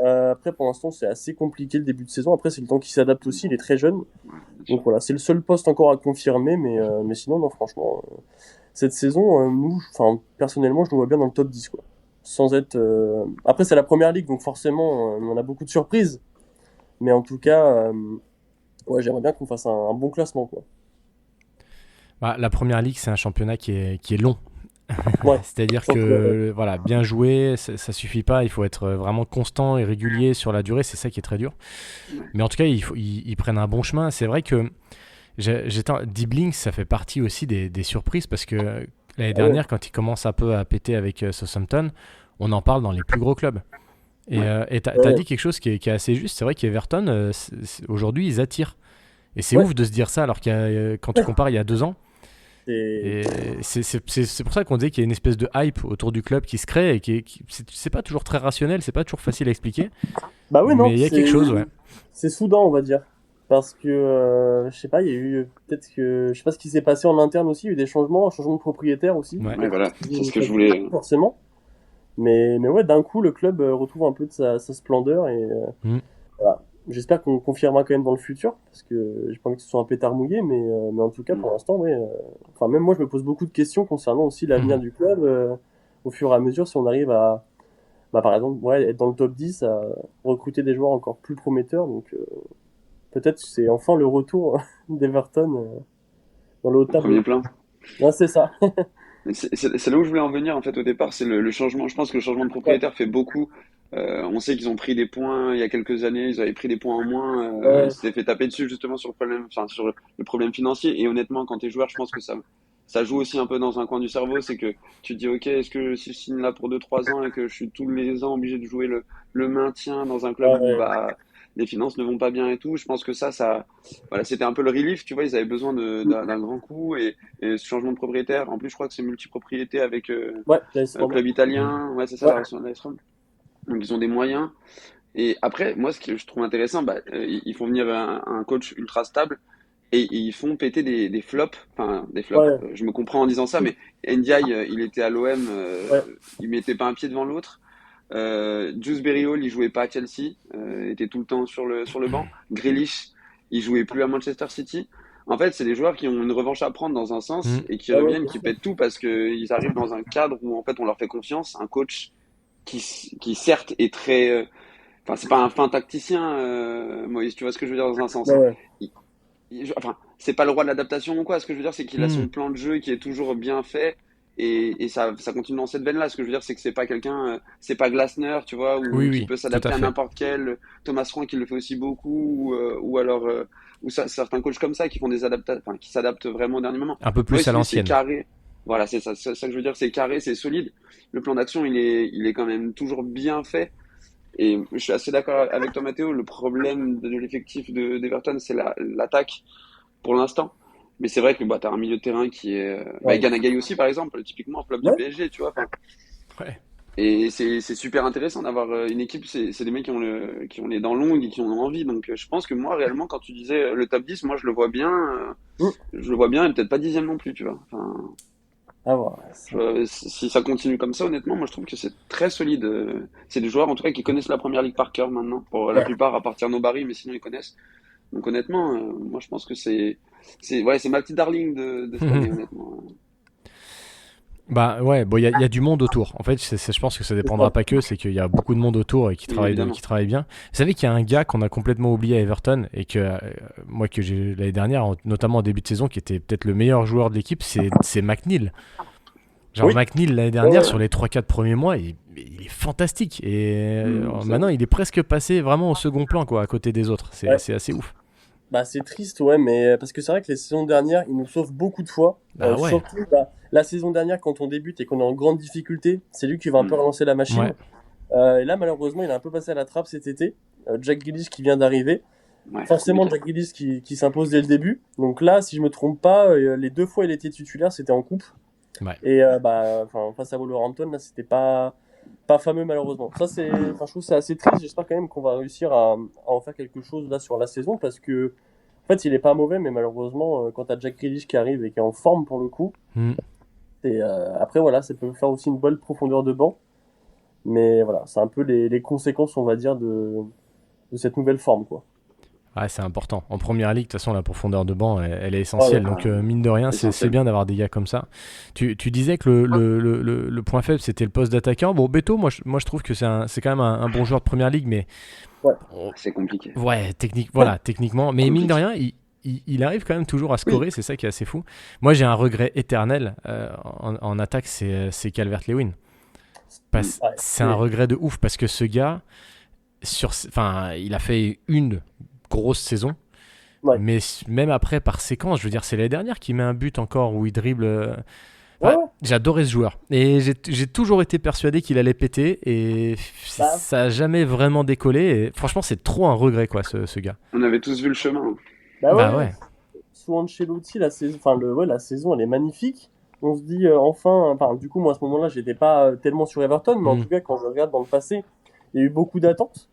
Après, pour l'instant, c'est assez compliqué le début de saison. Après, c'est le temps qu'il s'adapte aussi, il est très jeune. Ouais, bien Donc sûr. voilà, c'est le seul poste encore à confirmer, mais sinon, non, franchement, cette saison, enfin, personnellement, je nous vois bien dans le top 10, quoi. Sans être. Après, c'est la première ligue, donc forcément, on a beaucoup de surprises. Mais en tout cas, ouais, j'aimerais bien qu'on fasse un bon classement, quoi. Bah, la première ligue, c'est un championnat qui est long. Ouais, C'est-à-dire surtout, ouais. que voilà, bien jouer, ça suffit pas. Il faut être vraiment constant et régulier sur la durée. C'est ça qui est très dur. Ouais. Mais en tout cas, ils prennent un bon chemin. C'est vrai que Dibling, ça fait partie aussi des surprises parce que l'année Ah ouais, dernière, quand il commence un peu à péter avec Southampton, on en parle dans les plus gros clubs. Ouais. Et t'as ouais, dit quelque chose qui est assez juste. C'est vrai qu'Everton, aujourd'hui, ils attirent. Et c'est ouais. ouf de se dire ça alors quand tu compares il y a 2 ans. C'est, Et c'est pour ça qu'on disait qu'il y a une espèce de hype autour du club qui se crée et c'est pas toujours très rationnel, c'est pas toujours facile à expliquer, bah ouais, mais non, il y a quelque chose, ouais. c'est soudain, on va dire. Parce que, je sais pas, il y a eu peut-être que, je sais pas ce qui s'est passé en interne aussi, il y a eu des changements, un changement de propriétaire aussi, Ouais. Ouais, voilà, c'est ce que ça je joue voulais. forcément. Mais ouais, d'un coup, le club retrouve un peu de sa splendeur et Mm. voilà. J'espère qu'on confirmera quand même dans le futur, parce que j'ai pas envie que ce soit un pétard mouillé, mais en tout cas, Mm. pour l'instant, ouais. Enfin, même moi, je me pose beaucoup de questions concernant aussi l'avenir Mhm. du club, au fur et à mesure, si on arrive à, bah, par exemple, ouais, être dans le top 10, à recruter des joueurs encore plus prometteurs. Donc, peut-être c'est enfin le retour d'Everton dans le haut de Au tableau. premier plan. Ouais, c'est ça. Mais c'est là où je voulais en venir en fait au départ, c'est le changement. Je pense que le changement de Ouais, propriétaire fait beaucoup. On sait qu'ils ont pris des points il y a quelques années, ils avaient pris des points en moins, ils ouais, s'étaient fait taper dessus justement sur le problème, enfin sur le problème financier. Et honnêtement, quand t'es joueur, je pense que ça joue aussi un peu dans un coin du cerveau, c'est que tu te dis ok, est-ce que si je signe là pour 2 3 ans et que je suis tous les ans obligé de jouer le maintien dans un club ouais, où ouais, bah les finances ne vont pas bien et tout, je pense que ça voilà, c'était un peu le relief, tu vois, ils avaient besoin d'un grand coup et ce changement de propriétaire, en plus, je crois que c'est multipropriété avec ouais, l'AS un Roma. club Mm. italien. Ouais, c'est ça, Ouais, la AS Rome. Donc, ils ont des moyens. Et après, moi, ce que je trouve intéressant, bah, ils font venir un coach ultra stable et ils font péter des flops. Enfin, des flops. ouais, Je me comprends en disant ça, mais Ndiaye, il était à l'OM, ouais, il mettait pas un pied devant l'autre. Dewsbury Hall, il jouait pas à Chelsea, était tout le temps sur le banc. Grealish, il jouait plus à Manchester City. En fait, c'est des joueurs qui ont une revanche à prendre dans un sens Mm. et qui ouais, ouais, reviennent, bien qui sûr. pètent tout parce qu'ils arrivent dans un cadre où en fait on leur fait confiance, un coach qui certes est très, enfin, c'est pas un fin tacticien, Moïse, tu vois ce que je veux dire dans un Ouais, sens. ouais. Enfin, c'est pas le roi de l'adaptation ou quoi. Ce que je veux dire, c'est qu'il a Hmm. son plan de jeu qui est toujours bien fait et ça continue dans cette veine-là. Ce que je veux dire, c'est que c'est pas quelqu'un, c'est pas Glasner, tu vois, Oui, ou qui oui, peut tout à s'adapter à fait. n'importe quel. Thomas Frank, il le fait aussi beaucoup, ou alors, certains coachs comme ça qui font des adaptations, enfin, qui s'adaptent vraiment au dernier moment. Un peu plus à Moïse, lui, c'est l'ancienne. carré. Voilà, c'est ça que je veux dire, c'est carré, c'est solide. Le plan d'action, il est quand même toujours bien fait. Et je suis assez d'accord avec toi, Mathéo. Le problème de l'effectif d'Everton, c'est l'attaque pour l'instant. Mais c'est vrai que bah, tu as un milieu de terrain qui est. Bah, Ouais. Gana Gueye aussi, par exemple, typiquement un flop du Ouais. PSG, tu vois. Enfin, Ouais. et c'est super intéressant d'avoir une équipe. C'est des mecs qui ont les dents longues et qui ont envie. Donc je pense que moi, réellement, quand tu disais le top 10, moi, Mm. je le vois bien et peut-être pas dixième non plus, tu vois. Enfin, À voir. si ça continue comme ça, honnêtement, moi, je trouve que c'est très solide. C'est des joueurs, en tout cas, qui connaissent la première ligue par cœur maintenant. Pour la Ouais. plupart, à partir de Nobari, mais sinon, ils connaissent. Donc honnêtement, moi je pense que c'est ma petite darling de cette année honnêtement. Bah ouais, bon, il y a du monde autour. En fait, je pense que ça C'est dépendra ça. pas que, c'est qu'il y a beaucoup de monde autour et Oui, qui évidemment. travaille bien. Vous savez qu'il y a un gars qu'on a complètement oublié à Everton et que moi que j'ai l'année dernière, notamment au début de saison, qui était peut-être le meilleur joueur de l'équipe, c'est McNeil. Genre Oui. McNeil l'année Ouais, dernière ouais. sur les 3-4 premiers mois, il est fantastique et C'est maintenant vrai. il est presque passé vraiment au second plan quoi, à côté des autres. Ouais. C'est assez ouf. Bah, c'est triste, ouais, mais parce que c'est vrai que les saisons dernières, ils nous sauvent beaucoup de fois. Bah ouais, Surtout bah, la saison dernière, quand on débute et qu'on est en grande difficulté, c'est lui qui va un peu Mm. relancer la ouais. machine. Et là, malheureusement, il a un peu passé à la trappe cet été. Jack Grealish qui vient d'arriver. Ouais, Forcément, compliqué. Jack Grealish qui s'impose dès le début. Donc là, si je me trompe pas, les deux fois il était titulaire, c'était en coupe. Ouais. Et bah, enfin, face à Wolverhampton, là, c'était pas fameux malheureusement. Ça, je trouve que c'est assez triste. J'espère quand même qu'on va réussir à en faire quelque chose là sur la saison parce que, en fait, il est pas mauvais, mais malheureusement, quand t'as Jack Grealish qui arrive et qui est en forme pour le coup, Hmm. après voilà, ça peut faire aussi une bonne profondeur de banc. Mais voilà, c'est un peu les conséquences, on va dire, de cette nouvelle forme, quoi. Ouais, c'est important. En première ligue, de toute façon, la profondeur de banc, elle est Ah ouais. essentielle. Donc, Ah, mine de rien, c'est essentiel. bien d'avoir des gars comme ça. Tu disais que le point faible, c'était le poste d'attaquant. Bon, Beto, moi, je trouve que c'est quand même un bon joueur de première ligue, mais Ouais. oh, C'est compliqué. ouais, voilà, techniquement. Mais mine de Compliqué. rien, il arrive quand même toujours à Oui. scorer. C'est ça qui est assez fou. Moi, j'ai un regret éternel en attaque, c'est Calvert-Lewin. Mm. Ouais, C'est un regret de ouf parce que ce gars, enfin, il a fait une grosse saison. ouais, Mais même après, par séquence, je veux dire, c'est l'année dernière qu'il met un but encore où il dribble. ouais, Enfin, ouais. j'adorais ce joueur. Et j'ai toujours été persuadé qu'il allait péter. Et Bah, ça a jamais vraiment décollé. Et franchement, c'est trop un regret, quoi, ce gars. On avait tous vu le chemin. bah Bah ouais, ouais. sous Ancelotti, la saison, enfin, la saison, elle est magnifique. On se dit enfin, enfin, du coup, moi à ce moment-là, j'étais pas tellement sur Everton, mais en Hmm. tout cas, quand je regarde dans le passé, il y a eu beaucoup d'attentes.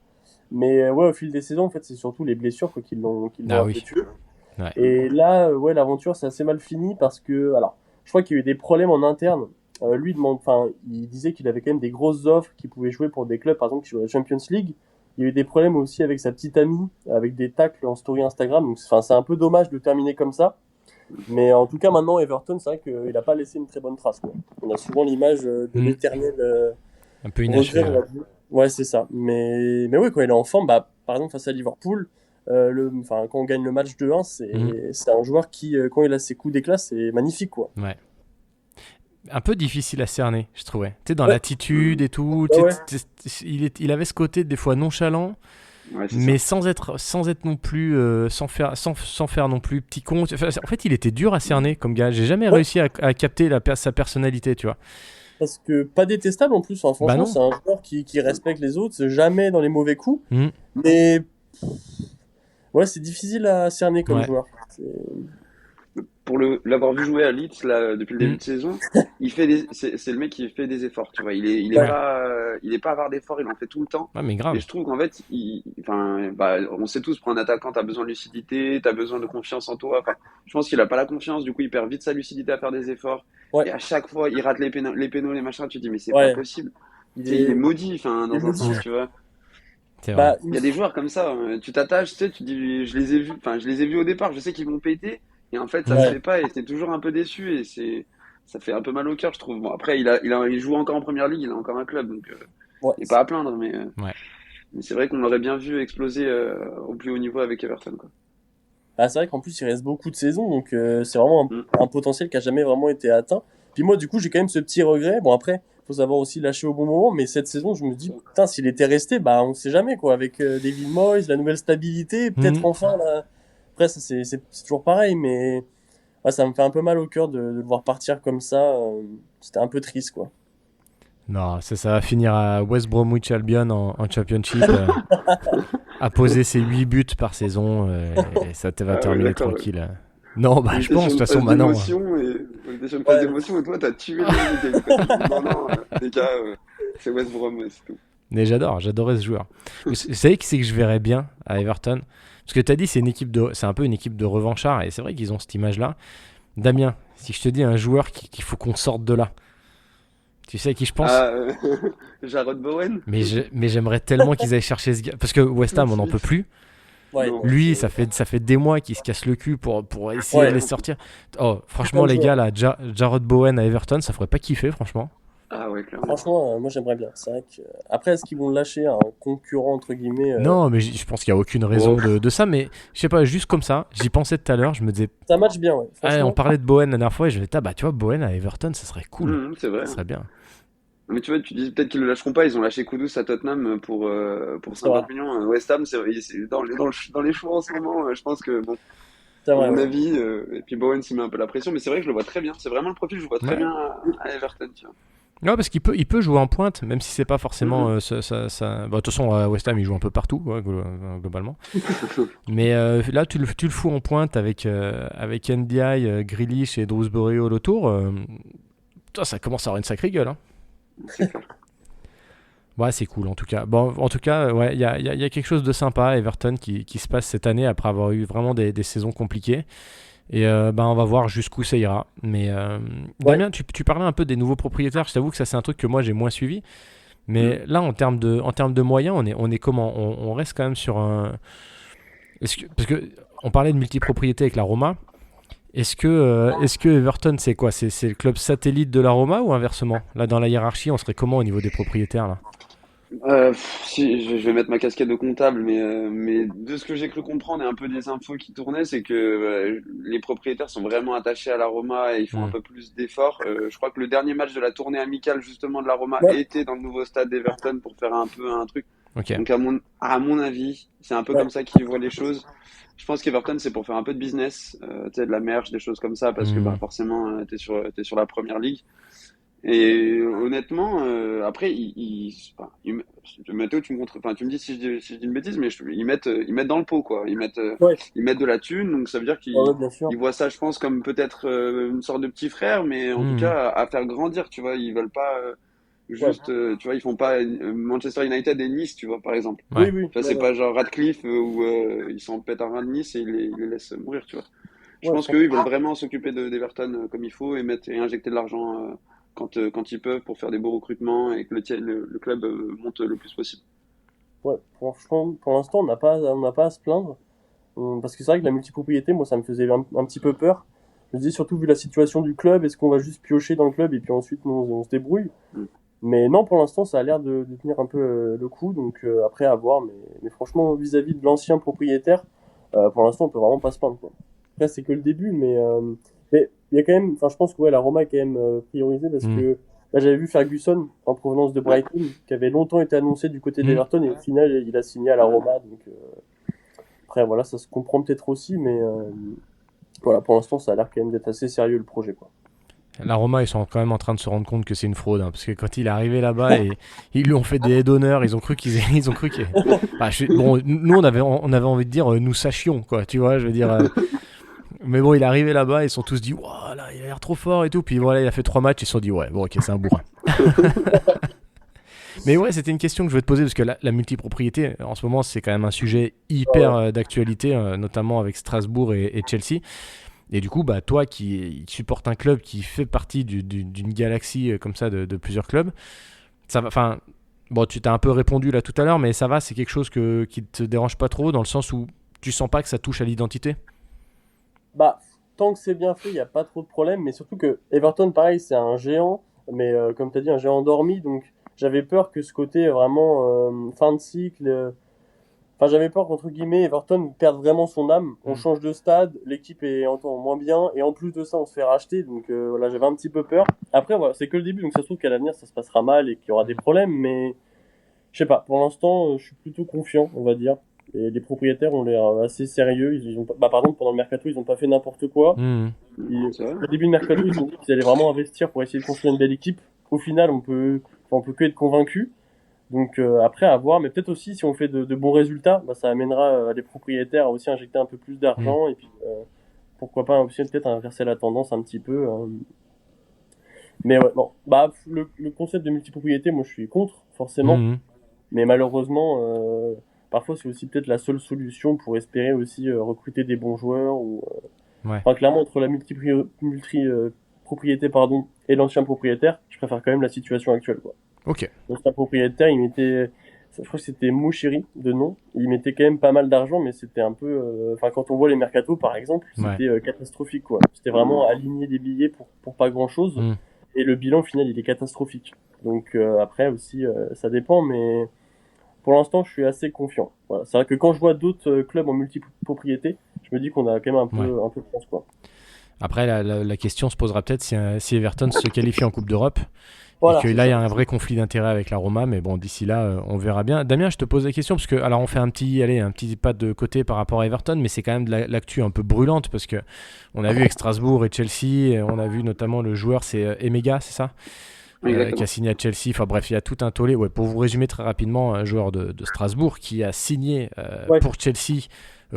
Mais ouais, au fil des saisons, en fait, c'est surtout les blessures quoi, qui l'ont Ah un peu oui. tué. Ouais. Et là, ouais, l'aventure, c'est assez mal fini parce que, alors, je crois qu'il y a eu des problèmes en interne. Lui, enfin, il disait qu'il avait quand même des grosses offres, qu'il pouvait jouer pour des clubs, par exemple, qui jouent à la Champions League. Il y a eu des problèmes aussi avec sa petite amie, avec des tacles en story Instagram. Donc, enfin, c'est un peu dommage de terminer comme ça. Mais en tout cas, maintenant, Everton, c'est vrai qu'il n'a pas laissé une très bonne trace, quoi. On a souvent l'image de Hmm. l'éternel Un peu regret, inachevé, on ouais. va dire. Ouais, c'est ça. Mais ouais, quand il est en forme, bah, par exemple, face à Liverpool, enfin, quand on gagne le match 2-1, Hmm. c'est un joueur qui, quand il a ses coups d'éclat, c'est magnifique, quoi. Ouais. Un peu difficile à cerner, je trouvais. Tu sais, dans Ouais, l'attitude et tout, ouais, ouais. il avait ce côté des fois nonchalant, Ouais, c'est mais ça. sans être non plus, sans faire non plus petit con. Enfin, en fait, il était dur à cerner comme gars. J'ai jamais Ouais, réussi à capter sa personnalité, tu vois. parce que pas détestable en plus, hein. Bah Franchement, non. c'est un joueur qui respecte les autres, c'est jamais dans les mauvais coups. Hmm. Mais ouais, c'est difficile à cerner comme Ouais. joueur. Pour l'avoir vu jouer à Leeds là, depuis le Hmm. début de saison, c'est le mec qui fait des efforts, tu vois. Ouais. Il est pas avare d'efforts, il en fait tout le temps. Ouais, mais Et grave. je trouve qu'en fait, enfin, bah, on sait tous, pour un attaquant, t'as besoin de lucidité, t'as besoin de confiance en toi. Enfin, je pense qu'il a pas la confiance, du coup, il perd vite sa lucidité à faire des efforts. Ouais, Et à chaque fois, il rate les pénaux, les machins. Tu te dis, mais c'est pas ouais, possible. il Tu sais, il est est, maudit, enfin, il est dans un maudit. sens, Hmm. tu vois. C'est vrai. Bah, Il y a des joueurs comme ça, tu t'attaches, tu sais, tu dis, je les ai vus, enfin, je les ai vus au départ, je sais qu'ils vont péter, et en fait, ça se Hmm. ouais. fait pas, et t'es toujours un peu déçu, et ça fait un peu mal au cœur, je trouve. Bon, après, il joue encore en première ligue, il a encore un club, donc, Ouais, Et pas à plaindre, mais, Ouais. mais c'est vrai qu'on l'aurait bien vu exploser au plus haut niveau avec Everton, quoi. ah, c'est vrai qu'en plus, il reste beaucoup de saisons, donc c'est vraiment Mm. un potentiel qui a jamais vraiment été atteint. Puis moi, du coup, j'ai quand même ce petit regret. Bon, après, faut savoir aussi lâcher au bon moment, mais cette saison, je me dis, putain, s'il était resté, bah, on sait jamais, quoi. Avec David Moyes, la nouvelle stabilité, peut-être Mhm. enfin, là. Après, ça, c'est toujours pareil, mais ouais, ça me fait un peu mal au cœur de le voir partir comme ça. C'était un peu triste, quoi. Non, ça va finir à West Bromwich Albion en Championship, à poser ses 8 buts par saison, et ça te va Ah ouais, terminer d'accord, ouais. tranquille. Non, bah On je était pense, sur de toute une façon, phase maintenant. d'émotion et on était sur une phase Ouais, d'émotion et toi, t'as tué le game, quoi. Tu dis non, non, les gars, c'est West Brom, c'est tout. Mais j'adorais ce joueur. Vous savez qui c'est que je verrais bien à Everton? Parce que tu as dit c'est un peu une équipe de revanchards, et c'est vrai qu'ils ont cette image-là. Damien, si je te dis un joueur qu'il faut qu'on sorte de là, tu sais à qui je pense? Ah, Jarrod Bowen? Mais j'aimerais tellement qu'ils aillent chercher ce gars. Parce que West Tout de Ham, on n'en peut suite. plus. ouais, Non, non, Lui, c'est, ça fait des mois qu'il se casse le cul pour essayer de ouais, les sortir. Oh, tout franchement, comme les gars, joueur. là, Jarrod Bowen à Everton, ça ferait pas kiffer, franchement. Ah ouais, clairement. Franchement, moi, j'aimerais bien. C'est vrai que, après, est-ce qu'ils vont lâcher un concurrent, entre guillemets, Non, mais je pense qu'il n'y a aucune raison Oh, de ça. Mais je sais pas, juste comme ça, j'y pensais tout à l'heure. Je me disais, ça match bien, ouais. ah, on Franchement, parlait de Bowen la dernière fois et je me disais, ah, bah tu vois, Bowen à Everton, ça serait cool. c'est vrai, Ça hein. serait bien. Mais tu vois, tu dis peut-être qu'ils le lâcheront pas. Ils ont lâché Kudus à Tottenham pour c'est vrai. 50 millions. West Ham, c'est dans les choix en ce moment. Je pense que, bon, C'est à vrai, mon ouais. avis, et puis Bowen s'y met un peu la pression. Mais c'est vrai que je le vois très bien. C'est vraiment le profil que je vois très Ouais. bien à Everton, tu vois. Ouais, parce il peut jouer en pointe, même si c'est pas forcément. Mhm. Bah, de toute façon, à West Ham, il joue un peu partout, ouais, globalement. Mais là, tu le fous en pointe avec NDI, Grealish et Drewsbury all autour. Putain, ça commence à avoir une sacrée gueule. Hein. C'est clair. Ouais, c'est cool en tout cas. Bon, en tout cas, ouais, il y a quelque chose de sympa à Everton qui se passe cette année après avoir eu vraiment des saisons compliquées. Et bah, on va voir jusqu'où ça ira. Mais Ouais. Damien, tu parlais un peu des nouveaux propriétaires. Je t'avoue que ça, c'est un truc que moi, j'ai moins suivi. Mm. Mais là, en termes de moyens, on est comment on reste quand même sur un. Parce que on parlait de multipropriété avec la Roma. Est-ce que Everton, c'est quoi? C'est le club satellite de la Roma ou inversement? Là, dans la hiérarchie, on serait comment au niveau des propriétaires là? Si, je vais mettre ma casquette de comptable, mais de ce que j'ai cru comprendre et un peu des infos qui tournaient, c'est que les propriétaires sont vraiment attachés à la Roma et ils font un Hmm. peu plus d'efforts. Je crois que le dernier match de la tournée amicale justement de la Roma Ouais. était dans le nouveau stade d'Everton pour faire un peu un truc. Ok. Donc à mon avis, c'est un peu Ouais. comme ça qu'ils voient les choses. Je pense qu'Everton c'est pour faire un peu de business, tu sais, de la merch, des choses comme ça, parce que bah Hmm. forcément t'es sur la première ligue. Et honnêtement, après, enfin, Mathéo, enfin, tu me dis si je dis une bêtise, mais ils mettent dans le pot, quoi. Ouais. Ils mettent de la thune, donc ça veut dire Ouais, qu'ils ouais, bien sûr. ils voient ça, je pense, comme peut-être une sorte de petit frère, mais en tout Hmm. cas à faire grandir, tu vois. Ils veulent pas Ouais. juste, tu vois, ils font pas Manchester United et Nice, tu vois, par exemple. Oui, Ouais. oui. Tu vois, Ouais, c'est ouais. pas genre Radcliffe où ils s'en pètent un rein de Nice et ils les laissent mourir, tu vois. Je Ouais, pense qu'eux, ils veulent vraiment s'occuper d'Everton comme il faut et mettre et injecter de l'argent quand ils peuvent pour faire des beaux recrutements et que le club monte le plus possible. ouais. Franchement, pour l'instant, on n'a pas à se plaindre. Parce que c'est vrai que la multipropriété, moi, ça me faisait un petit peu peur. Je me disais surtout vu la situation du club, est-ce qu'on va juste piocher dans le club et puis ensuite nous, on se débrouille? Mm. Mais non, pour l'instant, ça a l'air de tenir un peu le coup. Donc après, à voir. Mais franchement, vis-à-vis de l'ancien propriétaire, pour l'instant, on peut vraiment pas se plaindre, quoi. Après, c'est que le début, mais il y a quand même. Enfin, je pense que ouais, la Roma est quand même priorisée parce Hmm. que là, j'avais vu Ferguson en provenance de Ouais. Brighton, qui avait longtemps été annoncé du côté Hmm. d'Everton et au final, il a signé à la Roma. Donc après, voilà, ça se comprend peut-être aussi, mais voilà, pour l'instant, ça a l'air quand même d'être assez sérieux le projet, quoi. La Roma, ils sont quand même en train de se rendre compte que c'est une fraude, hein, parce que quand il est arrivé là-bas et ils lui ont fait des aides d'honneur, ils ont cru ils ont cru que. Bah, bon, nous on avait envie de dire nous sachions quoi, tu vois, je veux dire. Mais bon, il est arrivé là-bas, ils se sont tous dit, waouh, là, il a l'air trop fort et tout. Puis voilà, il a fait 3 matchs, ils se sont dit, ouais, bon, ok, c'est un bourrin. Mais ouais, c'était une question que je voulais te poser parce que la multipropriété, en ce moment, c'est quand même un sujet hyper Ouais, d'actualité, notamment avec Strasbourg et Chelsea. Et du coup, bah, toi qui supportes un club qui fait partie d'une galaxie comme ça de plusieurs clubs, ça va. Enfin, bon, tu t'as un peu répondu là tout à l'heure, mais ça va, c'est quelque chose qui te dérange pas trop dans le sens où tu sens pas que ça touche à l'identité. bah, tant que c'est bien fait, il n'y a pas trop de problème, mais surtout que Everton, pareil, c'est un géant, mais comme tu as dit, un géant endormi, donc j'avais peur que ce côté vraiment fin de cycle. Enfin, j'avais peur qu'entre guillemets Everton perde vraiment son âme. On change de stade, l'équipe est encore moins bien, et en plus de ça, on se fait racheter. Donc voilà, j'avais un petit peu peur. Après, voilà, c'est que le début, donc ça se trouve qu'à l'avenir, ça se passera mal et qu'il y aura des problèmes. Mais je sais pas. Pour l'instant, je suis plutôt confiant, on va dire. Et les propriétaires ont l'air assez sérieux. Ils ont pas... Bah, par exemple, pendant le mercato, ils ont pas fait n'importe quoi. Mhm. C'est vrai. Au début de mercato, ils ont dit qu'ils allaient vraiment investir pour essayer de construire une belle équipe. Au final, on peut que être convaincu. Donc après, à voir. Mais peut-être aussi, si on fait de bons résultats, bah, ça amènera les propriétaires à aussi injecter un peu plus d'argent. Et puis, pourquoi pas aussi peut-être inverser la tendance un petit peu. Mais ouais, non. Bah, le concept de multipropriété, moi, je suis contre, forcément. Mhm. Mais Mais malheureusement, parfois, c'est aussi peut-être la seule solution pour espérer aussi recruter des bons joueurs ou ouais. enfin, clairement, entre la propriété pardon, et l'ancien propriétaire, je préfère quand même la situation actuelle, quoi. Ok. L'ancien propriétaire, il mettait, je crois que c'était Mouchiri de nom, il mettait quand même pas mal d'argent, mais c'était un peu, enfin, quand on voit les mercatos, par exemple, Ouais. c'était catastrophique, quoi. C'était vraiment aligner des billets pour pas grand chose, Mhm. et le bilan, au final, il est catastrophique. Donc, après aussi, ça dépend, mais pour l'instant, je suis assez confiant. Voilà. C'est vrai que quand je vois d'autres clubs en multipropriété, je me dis qu'on a quand même Ouais. un peu de chance, quoi. Après, la question se posera peut-être si Everton se qualifie en Coupe d'Europe et Voilà, que c'est là, il y ça. a un vrai conflit d'intérêts avec la Roma. Mais bon, d'ici là, on verra bien. Damien, je te pose la question parce que, alors, on fait un petit pas de côté par rapport à Everton, mais c'est quand même de l'actu un peu brûlante parce que on a vu avec Strasbourg et Chelsea, on a vu notamment le joueur, c'est Emega, c'est ça qui a Exactement. signé à Chelsea. Enfin bref, il y a tout un tollé. Ouais, pour vous résumer très rapidement, un joueur de Strasbourg qui a signé Ouais. pour Chelsea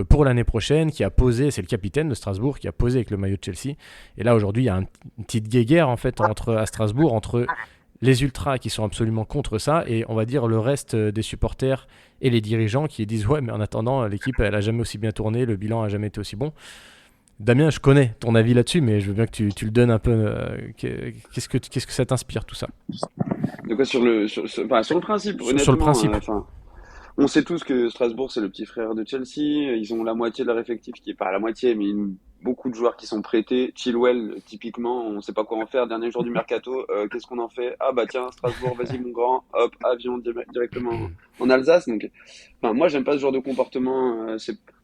pour l'année prochaine, qui a posé, c'est le capitaine de Strasbourg, qui a posé avec le maillot de Chelsea. Et là aujourd'hui, il y a une petite guéguerre en fait à Strasbourg entre les ultras qui sont absolument contre ça et on va dire le reste des supporters et les dirigeants qui disent ouais mais en attendant l'équipe elle a jamais aussi bien tourné, le bilan a jamais été aussi bon. Damien, je connais ton avis là-dessus, mais je veux bien que tu le donnes un peu. Qu'est-ce que ça t'inspire tout ça De quoi enfin, sur le principe, sur le honnêtement, principe. enfin, on sait tous que Strasbourg, c'est le petit frère de Chelsea. Ils ont la moitié de leur effectif qui est pas la moitié, mais beaucoup de joueurs qui sont prêtés. Chilwell, typiquement, on sait pas quoi en faire. Dernier jour du mercato, qu'est-ce qu'on en fait? Ah bah tiens, Strasbourg, vas-y mon grand, hop, avion directement en Alsace. Donc, enfin, moi j'aime pas ce genre de comportement.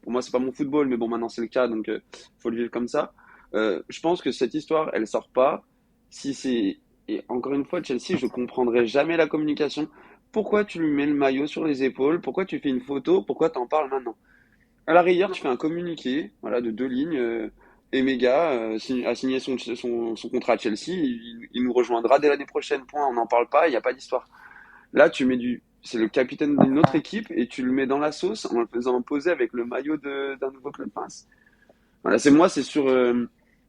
Pour moi c'est pas mon football, mais bon maintenant c'est le cas, donc faut le vivre comme ça. Je pense que cette histoire, elle sort pas. Si c'est Et encore une fois, Chelsea, je comprendrai jamais la communication. Pourquoi tu lui mets le maillot sur les épaules? Pourquoi tu fais une photo? Pourquoi t'en parles maintenant? À la rigueur, tu fais un communiqué, voilà, de 2 lignes. Emega a signé son contrat à Chelsea. Il nous rejoindra dès l'année prochaine. Point. On n'en parle pas. Il n'y a pas d'histoire. Là, c'est le capitaine d'une autre équipe et tu le mets dans la sauce en le faisant poser avec le maillot d'un nouveau club. Enfin, voilà, c'est sur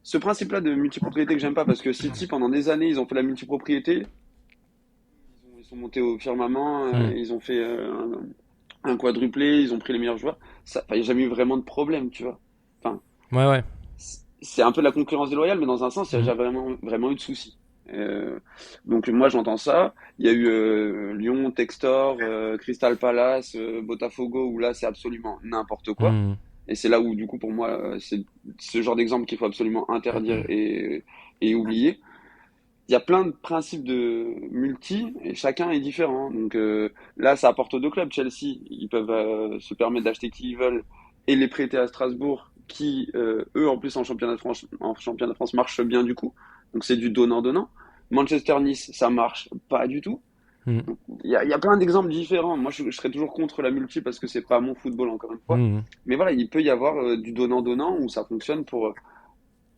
ce principe-là de multipropriété que j'aime pas parce que City, pendant des années, ils ont fait la multipropriété. Ils sont montés au firmament, Hmm. ils ont fait un quadruplé, ils ont pris les meilleurs joueurs. Ça, il n'y a jamais eu vraiment de problème, tu vois. Enfin, Ouais, ouais. c'est un peu de la concurrence déloyale, mais dans un sens, il n'y a Hmm. jamais vraiment eu de soucis. Donc moi j'entends ça. Il y a eu Lyon, Textor, Crystal Palace, Botafogo où là c'est absolument n'importe quoi. Hmm. Et c'est là où du coup pour moi c'est ce genre d'exemple qu'il faut absolument interdire et oublier. Il y a plein de principes de multi et chacun est différent. Donc là, ça apporte aux deux clubs. Chelsea, ils peuvent se permettre d'acheter qui ils veulent et les prêter à Strasbourg, qui eux en plus en championnat de France marchent bien du coup. Donc c'est du donnant-donnant. Manchester-Nice, ça marche pas du tout. Hmm. Il y a plein d'exemples différents. Moi, je serais toujours contre la multi parce que c'est pas mon football encore une fois. Hmm. Mais voilà, il peut y avoir du donnant-donnant où ça fonctionne pour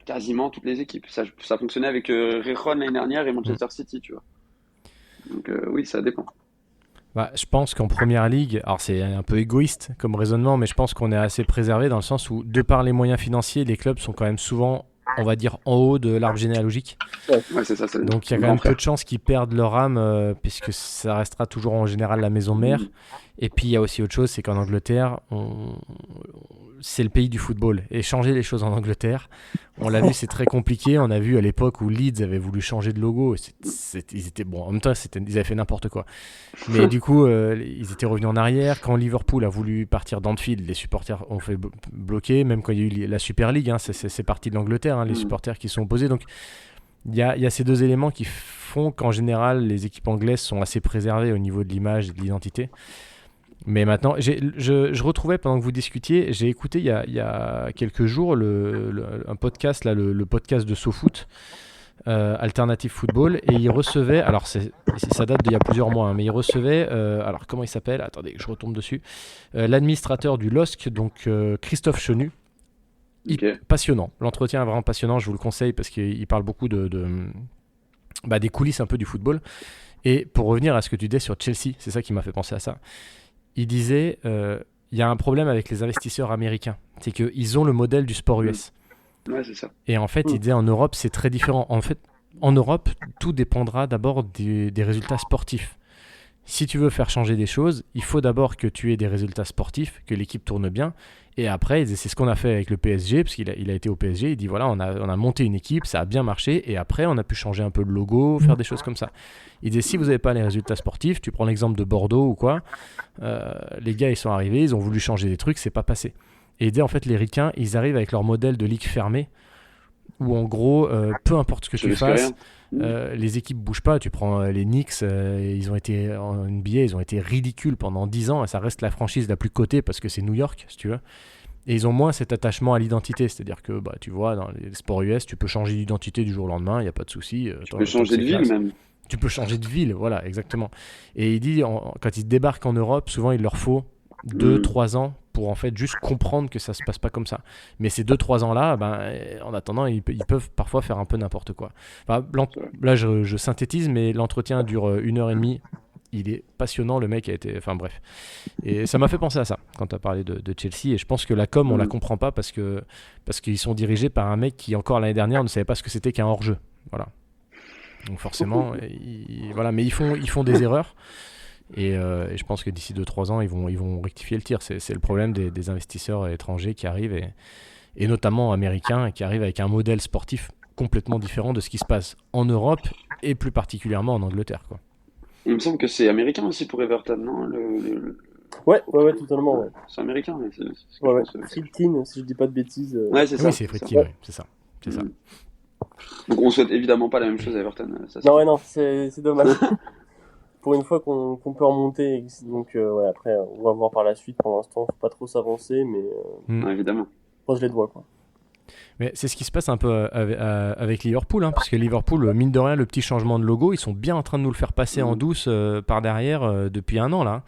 quasiment toutes les équipes. Ça fonctionnait avec Rejon l'année dernière et Hmm. Manchester City, tu vois. Donc oui, ça dépend. Bah, je pense qu'en première ligue, alors c'est un peu égoïste comme raisonnement, mais je pense qu'on est assez préservé dans le sens où, de par les moyens financiers, les clubs sont quand même souvent, on va dire, en haut de l'arbre généalogique. Ouais, c'est ça, c'est Donc il y a le quand grand même peu frère. de chances qu'ils perdent leur âme, puisque ça restera toujours en général la maison mère. Mhm. Et puis il y a aussi autre chose, c'est qu'en Angleterre, c'est le pays du football. Et changer les choses en Angleterre, on l'a vu, c'est très compliqué. On a vu à l'époque où Leeds avait voulu changer de logo. Ils étaient, bon, en même temps, ils avaient fait n'importe quoi. Mais du coup, ils étaient revenus en arrière. Quand Liverpool a voulu partir d'Anfield, les supporters ont fait bloquer. Même quand il y a eu la Super League, hein, c'est parti de l'Angleterre, hein, les Mhm. supporters qui sont opposés. Donc il y a ces deux éléments qu'il font qu'en général, les équipes anglaises sont assez préservées au niveau de l'image et de l'identité. Mais maintenant, je retrouvais pendant que vous discutiez, j'ai écouté il y a quelques jours un podcast, là, le podcast de SoFoot, Alternative Football, et il recevait, alors ça date d'il y a plusieurs mois, hein, mais il recevait, alors comment il s'appelle? Attendez, je retombe dessus. L'administrateur du LOSC, donc Christophe Chenu. Ok. Passionnant, l'entretien est vraiment passionnant, je vous le conseille parce qu'il parle beaucoup des coulisses un peu du football. Et pour revenir à ce que tu disais sur Chelsea, c'est ça qui m'a fait penser à ça. Il disait, il y a un problème avec les investisseurs américains, c'est qu'ils ont le modèle du sport US. Ouais, c'est ça. Et en fait, il disait en Europe, c'est très différent. En fait, en Europe, tout dépendra d'abord des résultats sportifs. Si tu veux faire changer des choses, il faut d'abord que tu aies des résultats sportifs, que l'équipe tourne bien. Et après, c'est ce qu'on a fait avec le PSG, parce qu'il a été au PSG. Il dit voilà, on a monté une équipe, ça a bien marché. Et après, on a pu changer un peu le logo, faire des choses comme ça. Il dit si vous n'avez pas les résultats sportifs, tu prends l'exemple de Bordeaux ou quoi, les gars, ils sont arrivés, ils ont voulu changer des trucs, c'est pas passé. Et il dit en fait, les Ricains, ils arrivent avec leur modèle de ligue fermée, où en gros, peu importe ce que Je tu risque fasses, rien. les équipes bougent pas. Tu prends les Knicks, ils ont été en NBA, ils ont été ridicules pendant 10 ans et ça reste la franchise la plus cotée parce que c'est New York, si tu veux. Et ils ont moins cet attachement à l'identité, c'est-à-dire que tu vois, dans les sports US, tu peux changer d'identité du jour au lendemain, il n'y a pas de souci. Tu peux changer de ville même. Tu peux changer de ville, voilà, exactement. Et il dit, quand ils débarquent en Europe, souvent il leur faut 2-3 ans pour en fait juste comprendre que ça se passe pas comme ça. Mais ces 2-3 ans-là, en attendant, ils peuvent parfois faire un peu n'importe quoi. Enfin, là, je synthétise, mais l'entretien dure 1h30. Il est passionnant, le mec a été... Enfin bref. Et ça m'a fait penser à ça, quand tu as parlé de Chelsea. Et je pense que la com, on la comprend pas parce qu'ils sont dirigés par un mec qui, encore l'année dernière, ne savait pas ce que c'était qu'un hors-jeu. Voilà. Donc forcément, voilà. Mais ils font des erreurs. Et je pense que d'ici 2-3 ans, ils vont rectifier le tir. C'est le problème des investisseurs étrangers qui arrivent, et notamment américains, qui arrivent avec un modèle sportif complètement différent de ce qui se passe en Europe et plus particulièrement en Angleterre, quoi. Il me semble que c'est américain aussi pour Everton, non? Ouais, totalement, ouais. C'est américain, mais c'est ce que Ouais, je pense. Friedkin, si je dis pas de bêtises. Ouais, c'est ça. Oui, c'est Friedkin, oui, c'est ça. C'est ça. Donc on souhaite évidemment pas la même chose à Everton. Ça, Non, c'est dommage. Pour une fois qu'on peut remonter, donc après, on va voir par la suite. Pour l'instant, faut pas trop s'avancer, mais Ouais, évidemment. moi je les dois, quoi. Mais c'est ce qui se passe un peu avec Liverpool, hein, parce que Liverpool, mine de rien, le petit changement de logo, ils sont bien en train de nous le faire passer en douce par derrière depuis un an là.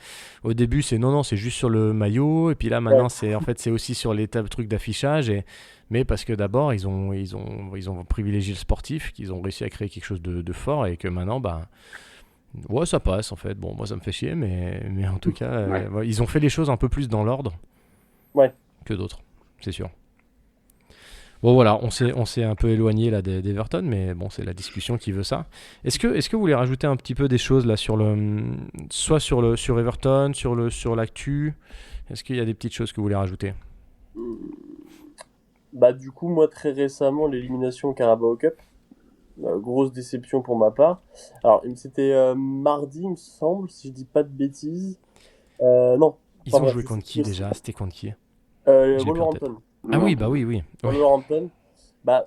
Au début, c'est c'est juste sur le maillot, et puis là maintenant, c'est aussi sur les trucs d'affichage, mais parce que d'abord ils ont privilégié le sportif, qu'ils ont réussi à créer quelque chose de fort, et que maintenant, ouais, ça passe en fait. Bon, moi ça me fait chier, mais en tout cas, ils ont fait les choses un peu plus dans l'ordre que d'autres, c'est sûr. Bon voilà, on s'est un peu éloigné là d'Everton, mais bon, c'est la discussion qui veut ça. Est-ce que vous voulez rajouter un petit peu des choses là sur Everton, sur l'actu? Est-ce qu'il y a des petites choses que vous voulez rajouter? Du coup, moi très récemment, l'élimination au Carabao Cup, grosse déception pour ma part. Alors, c'était mardi, il me semble, si je dis pas de bêtises. Non. Ils ont joué contre qui déjà? C'était contre qui? Wolverhampton. Ah oui, oui. Wolverhampton.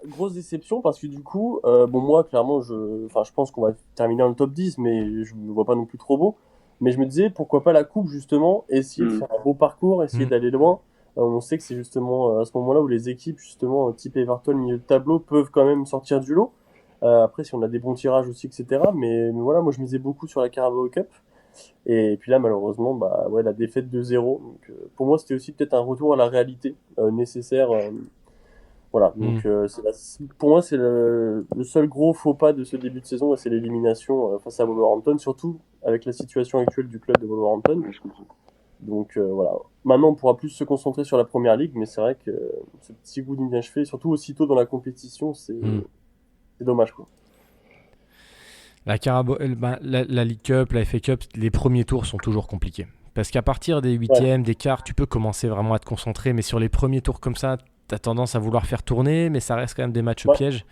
Grosse déception parce que du coup, moi, clairement, je pense qu'on va terminer dans le top 10, mais je ne vois pas non plus trop beau. Mais je me disais, pourquoi pas la coupe, justement, essayer de faire un beau parcours, essayer d'aller loin. On sait que c'est justement à ce moment-là où les équipes, justement, type Everton, milieu de tableau, peuvent quand même sortir du lot. Après, si on a des bons tirages aussi, etc. Mais voilà, moi, je misais beaucoup sur la Carabao Cup. Et puis là, malheureusement, la défaite 2-0. Donc, pour moi, c'était aussi peut-être un retour à la réalité nécessaire. Voilà. Donc, pour moi, c'est le seul gros faux pas de ce début de saison, et c'est l'élimination face à Wolverhampton, surtout avec la situation actuelle du club de Wolverhampton. Ouais, je comprends. Donc, voilà. Maintenant, on pourra plus se concentrer sur la première ligue, mais c'est vrai que ce petit goût d'inachevé, surtout aussitôt dans la compétition, c'est dommage, quoi. La League Cup, la FA Cup, les premiers tours sont toujours compliqués. Parce qu'à partir des huitièmes, des quarts, tu peux commencer vraiment à te concentrer. Mais sur les premiers tours comme ça, tu as tendance à vouloir faire tourner, mais ça reste quand même des matchs pièges.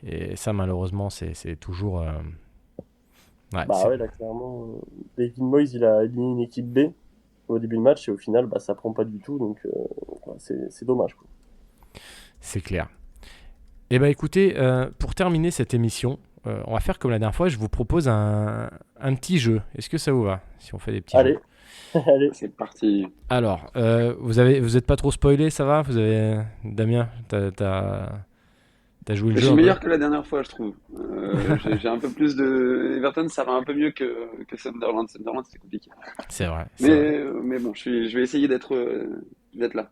Et ça, malheureusement, c'est toujours... là, clairement, David Moyes, il a éliminé une équipe B au début du match, et au final, ça prend pas du tout. Donc, c'est dommage, quoi. C'est clair. Eh bien, écoutez, pour terminer cette émission... on va faire comme la dernière fois. Je vous propose un petit jeu. Est-ce que ça vous va si on fait des petits Allez, jeux? allez. C'est parti. Alors, vous êtes pas trop spoilé, ça va? Damien, t'as joué le Je jeu suis un peu? meilleur que la dernière fois, je trouve. J'ai un peu plus de. Everton, ça va un peu mieux que Sunderland. Sunderland, c'est compliqué. C'est vrai, c'est vrai. Mais bon, je vais essayer d'être là.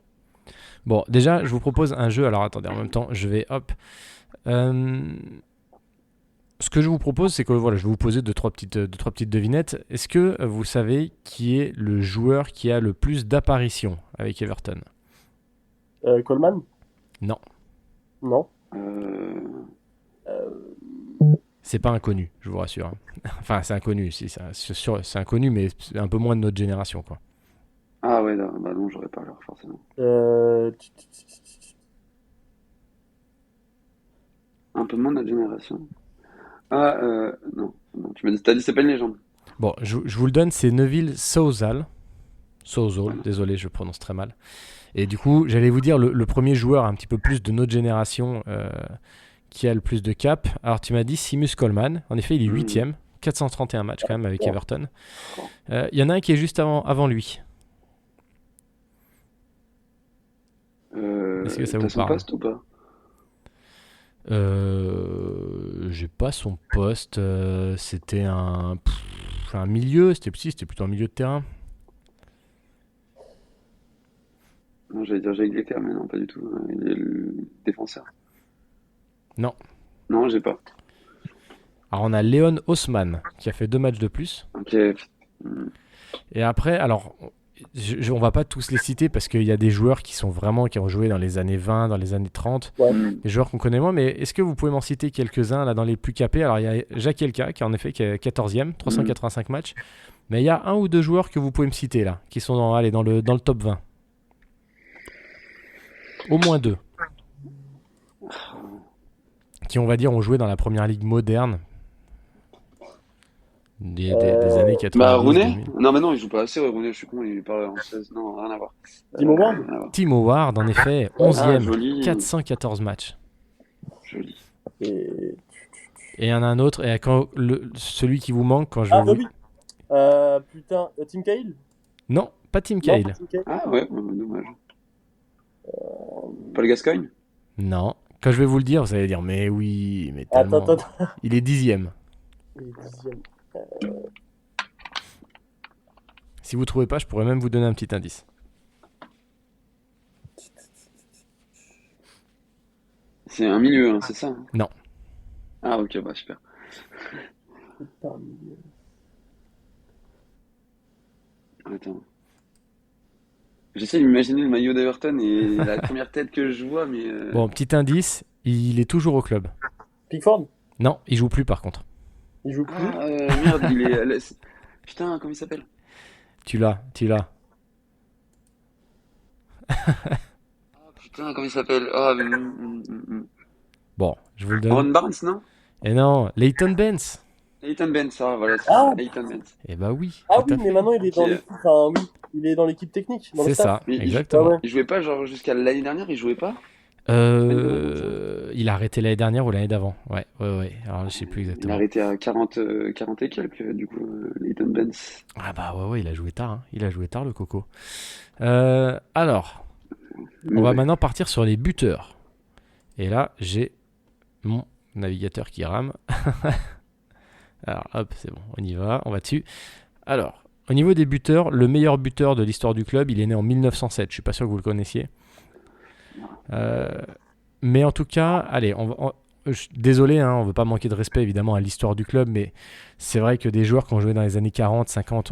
Bon, déjà, je vous propose un jeu. Alors, attendez, en même temps, je vais, hop. Euh, Ce que je vous propose, c'est que voilà, je vais vous poser deux, trois petites devinettes. Est-ce que vous savez qui est le joueur qui a le plus d'apparitions avec Everton? Coleman? Non, Non. Euh, Euh, c'est pas inconnu, je vous rassure, hein. Enfin, c'est inconnu, si, c'est inconnu, mais c'est un peu moins de notre génération, quoi. Ah ouais, non, bah non, j'aurais pas alors, forcément. euh, Un peu moins de notre génération. Ah, non, non, t'as dit c'est pas une légende. Bon, je vous le donne, c'est Neville Southall. Southall, Voilà. désolé, je le prononce très mal. Et du coup, j'allais vous dire le premier joueur un petit peu plus de notre génération qui a le plus de cap. Alors, tu m'as dit Seamus Coleman. En effet, il est Hmm. 8ème. 431 matchs quand même avec bon. Everton. Oh. Il y en a un qui est juste avant lui. Est-ce que ça vous T'as son parle? poste ou pas? J'ai pas son poste. C'était un milieu. C'était plutôt un milieu de terrain. Non, j'allais dire Jake Lecker, mais non, pas du tout. Il est le défenseur. Non. Non, j'ai pas. Alors, on a Léon Haussmann qui a fait 2 matchs de plus. Ok. Hmm. Et après, alors, on va pas tous les citer parce qu'il y a des joueurs qui ont joué dans les années 20, dans les années 30, Ouais. Hmm. des joueurs qu'on connaît moins, mais est-ce que vous pouvez m'en citer quelques-uns là dans les plus capés? Alors, il y a Jacques Elka qui est 14e, 385 matchs, mais il y a un ou deux joueurs que vous pouvez me citer là, qui sont dans le top 20. Au moins deux. Qui, on va dire, ont joué dans la première ligue moderne des années 90, Bah, Rooney? 2000. Non, mais non, il joue pas assez, ouais, Rooney, je suis con, il parle en 16. Non, rien à voir. Timo Ward? Rien à voir. Tim Howard, en effet, Ah, 11e, joli. 414 matchs. Joli. Et... Et il y en a un autre, et celui qui vous manque quand je Ah, vais vous... Bobby. Putain, Tim Cahill? Non, pas Tim Non, Cahill. pas Tim Cahill. Ah ouais, dommage. Paul Gascoigne? Non. Quand je vais vous le dire, vous allez dire, mais oui, mais Attends, tellement. attends. Il est 10e. Il est 10e. Si vous trouvez pas, je pourrais même vous donner un petit indice. C'est un milieu, hein, c'est ça? Hein. Non. Ah ok, bah super. Parmi- Attends. J'essaie d'imaginer le maillot d'Everton et la première tête que je vois, mais... Bon, petit indice, il est toujours au club. Pickford? Non, il joue plus par contre. Il joue plus? Ah, merde, il est... Putain, comment il s'appelle? Tu l'as. Ah, putain, comment il s'appelle? Ah, Bon, je vous le Ron donne. Barnes, non? Et non, Leighton Baines. Leighton Baines, ça, voilà, c'est Ah! ça, Leighton Baines. Eh bah oui, Ah tout oui, à mais fait. maintenant il est Ok. dans l'équipe. Enfin, oui, il est dans l'équipe technique, dans le C'est staff. ça, Mais exactement. Ah ouais. il jouait pas, genre, jusqu'à l'année dernière, il jouait pas? Il a arrêté l'année dernière ou l'année d'avant. Ouais. Alors, je sais plus Il a exactement. arrêté à 40, 40 et quelques, du coup, Leighton Baines. Ah bah ouais, il a joué tard. Hein. Il a joué tard, le coco. Alors, on va Ouais. maintenant partir sur les buteurs. Et là, j'ai mon navigateur qui rame. Alors, hop, c'est bon, on y va, on va dessus. Alors, au niveau des buteurs, le meilleur buteur de l'histoire du club, il est né en 1907. Je suis pas sûr que vous le connaissiez. Mais en tout cas, allez, désolé, hein, on veut pas manquer de respect évidemment à l'histoire du club, mais c'est vrai que des joueurs qui ont joué dans les années 40, 50,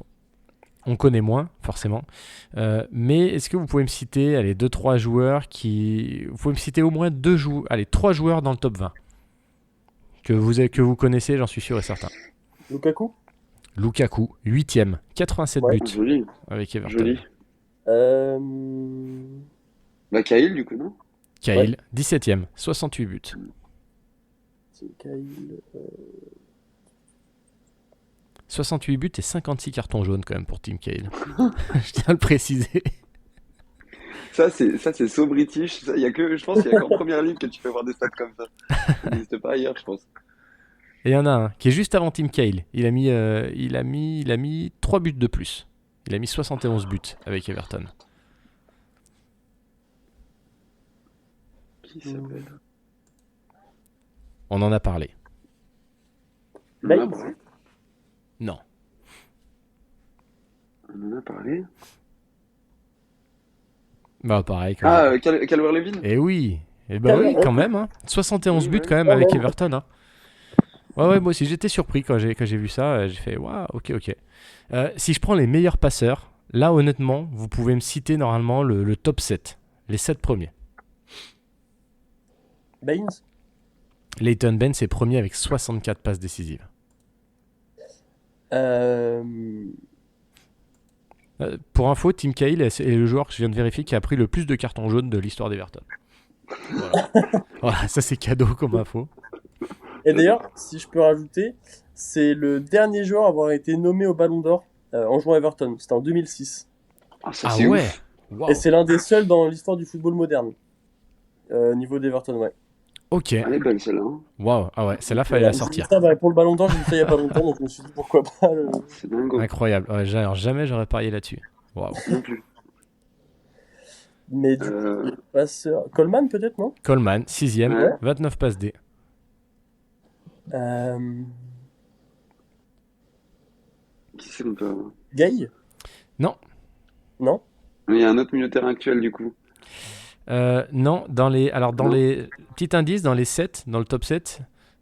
on connaît moins, forcément. Mais est-ce que vous pouvez me citer, allez, 2-3 joueurs qui... Vous pouvez me citer au moins 3 joueurs dans le top 20 que vous connaissez, j'en suis sûr et certain. Lukaku? Lukaku, 8ème, 87 Ouais. buts Joli, avec Everton. joli. Euh... Bah, Cahill, du coup, non? Cahill, 17ème, 68 buts. Tim Cahill. 68 buts et 56 cartons jaunes quand même pour Tim Cahill. Je tiens à le préciser. Ça, c'est so british. Je pense qu'il y a qu'en première ligue que tu peux voir des stats comme ça. Ça n'existe pas ailleurs, je pense. Et il y en a un qui est juste avant Tim Cahill. Il a mis 3 buts de plus. Il a mis 71 buts avec Everton. Qui s'appelle On en a parlé. Baines. On en a parlé. Non. On en a parlé. Bah pareil. Calvert-Lewin. Et oui. Et bah oui, quand même. Hein. 71 buts quand même avec Everton. Hein. Ouais, moi aussi j'étais surpris quand j'ai vu ça. J'ai fait waouh, ok. Si je prends les meilleurs passeurs, là honnêtement, vous pouvez me citer normalement le top 7. Les 7 premiers. Baines. Leighton Baines est premier avec 64 passes décisives. Pour info, Tim Cahill est le joueur que je viens de vérifier qui a pris le plus de cartons jaunes de l'histoire d'Everton. Voilà, ça c'est cadeau comme info. Et d'ailleurs, si je peux rajouter, c'est le dernier joueur à avoir été nommé au Ballon d'Or en jouant à Everton. C'était en 2006. Ça, Ah c'est ouais. ouf. Wow. Et c'est l'un des seuls dans l'histoire du football moderne. Niveau d'Everton, ouais. Ok. Elle est belle celle-là. Hein. Waouh. Ah ouais, celle-là fallait la sortir. Ça, pour le Ballon d'Or, j'ai vu ça il y a pas longtemps, donc je me suis dit pourquoi pas. C'est dingo. Incroyable. Ouais, alors, jamais j'aurais parié là-dessus. Waouh. Non plus. Mais du coup, le passeur. Coleman peut-être, non? Coleman, 6ème, Ouais. 29 passes D. Qui c'est qu'on peut avoir Gay? Non. Non? Il y a un autre milieu de terrain actuel du coup. Non, dans les Non. petits indices, dans les 7, dans le top 7,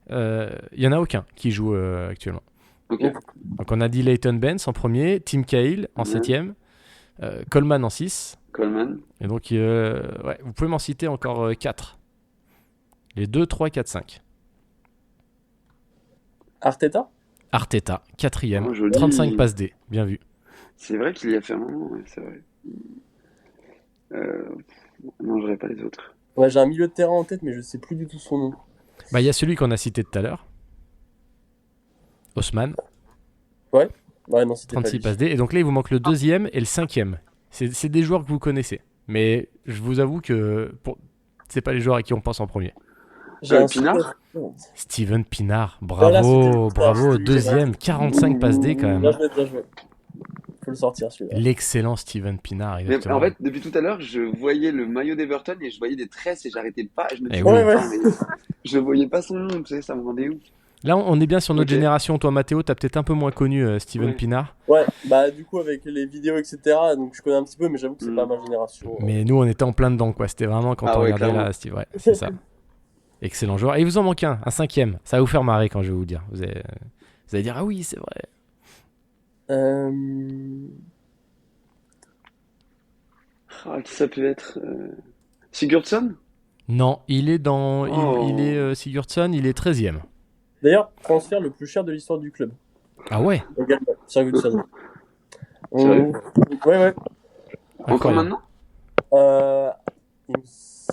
il y en a aucun qui joue actuellement. Ok. Donc on a dit Leighton Baines en premier, Tim Cahill en Ouais. 7ème, Coleman en 6. Coleman. Et donc ouais, vous pouvez m'en citer encore 4. Les 2, 3, 4, 5. Arteta? Arteta, 4ème, Oh, joli. 35 passes D, bien vu. C'est vrai qu'il y a fait un moment, ouais, c'est vrai. Non, j'aurais pas les autres. Ouais, j'ai un milieu de terrain en tête, mais je sais plus du tout son nom. Bah il y a celui qu'on a cité tout à l'heure, Osman, Ouais, non, c'était pas 36 lui. passes D. Et donc là il vous manque le 2ème et le 5ème. C'est des joueurs que vous connaissez. Mais je vous avoue que c'est pas les joueurs à qui on pense en premier. J'ai un Pinard. super- Steven Pinard, Voilà, bravo, c'était- bravo, c'était- 2ème, 45 passes D quand même. Bien joué, bien joué. Faut le sortir celui-là. L'excellent Steven Pinard, Mais exactement. en fait, depuis tout à l'heure, je voyais le maillot d'Everton et je voyais des tresses et j'arrêtais pas. Je me Eh disais, oui. putain, mais je voyais pas son nom, tu sais, ça me rendait ouf. Là, on est bien sur notre Ok. génération. Toi, Mathéo, t'as peut-être un peu moins connu Steven Ouais. Pinard. Ouais, bah du coup avec les vidéos etc, donc je connais un petit peu, mais j'avoue que c'est pas ma génération. Mais nous, on était en plein dedans, quoi. C'était vraiment quand Ah on ouais, regardait clairement. là, Steve. Ouais, c'est ça. Excellent joueur. Et il vous en manque un 5ème. Ça va vous faire marrer quand je vais vous dire. Vous allez dire, ah oui, c'est vrai. Qui ça peut être Sigurdsson. Non, il est dans. Oh. Il est Sigurdsson, il est 13ème. D'ailleurs, transfert le plus cher de l'histoire du club. Ah ouais, Également, Ferguson. Sérieux Ouais. Encore incroyable. maintenant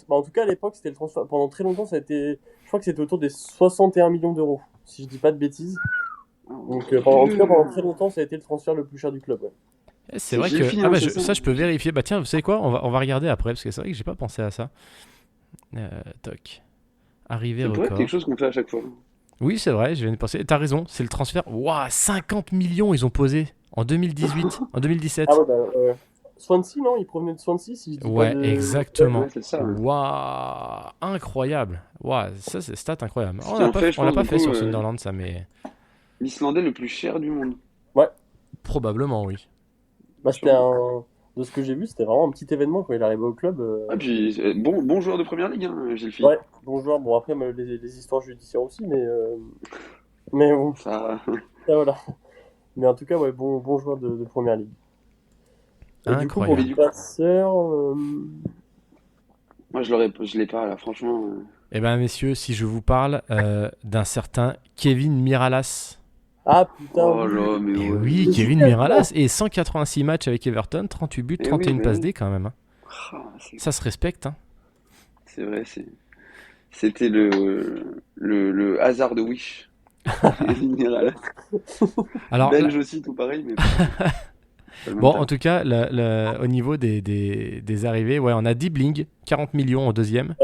En tout cas, à l'époque, c'était le transfert. Pendant très longtemps, ça a été. Je crois que c'était autour des 61 millions d'euros, si je dis pas de bêtises. Donc, en tout cas, pendant très longtemps, ça a été le transfert le plus cher du club. Ouais. C'est C'est vrai que. Gelfi, Ah hein, bah, c'est ça. ça, je peux vérifier. Bah tiens, vous savez quoi, on va regarder après, parce que c'est vrai que j'ai pas pensé à ça. Toc. Arrivée Ça pourrait être record. quelque chose qu'on fait à chaque fois. Oui, c'est vrai, je viens de penser. T'as raison, c'est le transfert. Waouh, 50 millions ils ont posé en 2018, en 2017. Ah ouais, bah. Swansea, non? Il provenait de Swansea, si je dis Ouais, pas de... exactement. Ouais, c'est ça. Ouais. Waouh, incroyable. Waouh, ça c'est stat incroyable. Ce On qui l'a en pas, fait, je on l'a pense, pas du fait coup, sur Sunderland, ça, mais L'Islandais le plus cher du monde. probablement oui. Bah, c'était un... De ce que j'ai vu, c'était vraiment un petit événement quand il arrivait au club. Ah, puis bon joueur de première ligue, hein, Gelfi. Ouais, bon joueur. Bon, après, les histoires judiciaires aussi, mais bon, Ça... voilà. Mais en tout cas, ouais, bon joueur de première ligue. Et du coup, pour Incroyable. les passeurs... Moi, je l'ai pas, là, franchement. Eh ben messieurs, si je vous parle d'un certain Kevin Miralas. Ah, putain, Oh oui. là, mais Et ouais. oui, Kevin Miralas. Et 186 matchs avec Everton, 38 buts, Eh oui, 31 mais passes oui. D quand même. Hein. Ah, Ça se respecte. Hein. c'est vrai, c'était le hasard de Wish. Général. Alors, Belge aussi, tout pareil, mais pas le même bon, talent. en tout cas, au niveau des arrivées, ouais, on a Dibling, 40 millions en 2ème,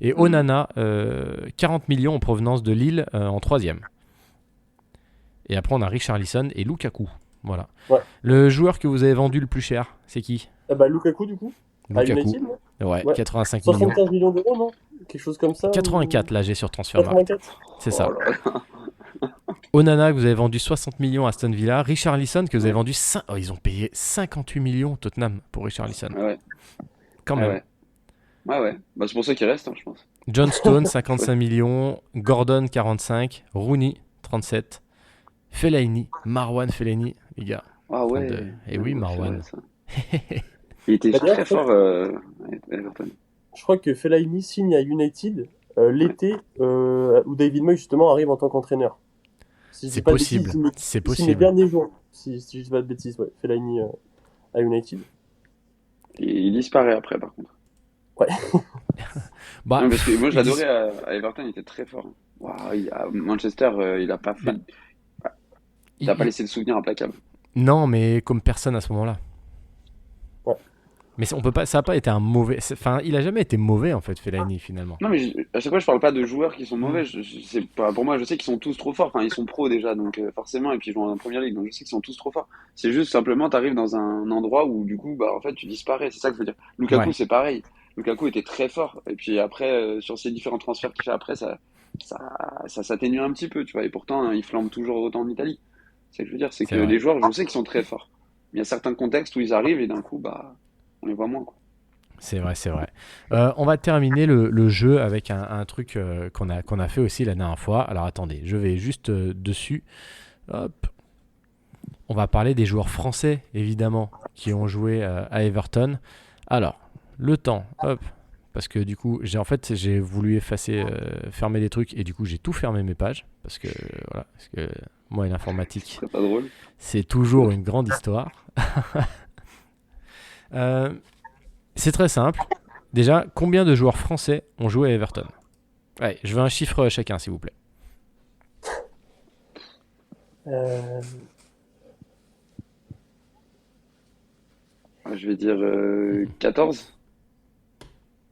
et Onana, 40 millions en provenance de Lille en 3ème. Et après, on a Richarlison et Lukaku. Voilà. Ouais. Le joueur que vous avez vendu le plus cher, c'est qui? Lukaku, du coup, à Lukaku. United, non Ouais, Ouais. 85 millions. 75 millions d'euros, non? Quelque chose comme ça 84, là, j'ai sur Transfermarkt. 84. C'est ça. Oh là là. Onana, que vous avez vendu 60 millions à Aston Villa. Richarlison, que vous avez Ouais. vendu... ils ont payé 58 millions Tottenham pour Richarlison. Ouais, Quand ouais, même. ouais. Ouais, ouais. Bah, c'est pour ça qu'il reste, hein, je pense. John Stone, 55 millions. Gordon, 45. Rooney, 37. Fellaini, Marwan Fellaini, les gars. Ah 32. ouais. Et oui, Ouais, c'est Marwan. vrai, ça. Il était Bah, d'ailleurs, très en fait, fort, Everton. je crois que Fellaini signe à United l'été où David Moyes justement arrive en tant qu'entraîneur. Si je dis C'est pas possible. de bêtises, C'est il signe les possible. derniers jours. Si je dis pas de bêtises, ouais. Fellaini à United. Et il disparaît après, par contre. Ouais. Bah, Non, parce que moi, je ils disent- l'adorais à Everton, il était très fort. Waouh, à Manchester, il a pas fait, Bah, il a pas il- laissé le souvenir implacable. Non, mais comme personne à ce moment-là. Ouais. Mais on peut pas, ça n'a pas été un mauvais. Enfin, il a jamais été mauvais en fait, Fellaini finalement. Non, mais à chaque fois, je parle pas de joueurs qui sont Mm. mauvais. C'est pas, pour moi, je sais qu'ils sont tous trop forts. Enfin, ils sont pros déjà, donc forcément, et puis ils jouent en première ligue, donc je sais qu'ils sont tous trop forts. C'est juste simplement, t'arrives dans un endroit où du coup, bah en fait, tu disparais. C'est ça que je veux dire. Lukaku, Ouais. c'est pareil. Lukaku était très fort, et puis après, sur ces différents transferts qu'il fait après, ça, ça s'atténue un petit peu, tu vois. Et pourtant, il flambe toujours autant en Italie. C'est ce que je veux dire, c'est C'est que vrai. les joueurs, je sais qu'ils sont très forts. Mais il y a certains contextes où ils arrivent et d'un coup, bah, on les voit moins, quoi. C'est vrai, c'est vrai. On va terminer le jeu avec un truc qu'on a fait aussi la dernière fois. Alors attendez, je vais juste dessus. Hop. On va parler des joueurs français, évidemment, qui ont joué à Everton. Alors, le temps, hop. Parce que du coup, j'ai voulu effacer, fermer des trucs et du coup, j'ai tout fermé mes pages. Parce que, voilà, parce que moi et l'informatique, C'est pas drôle. c'est toujours une grande histoire. Euh, c'est très simple. Déjà, combien de joueurs français ont joué à Everton? Ouais, je veux un chiffre chacun, s'il vous plaît. Euh, Je vais dire 14.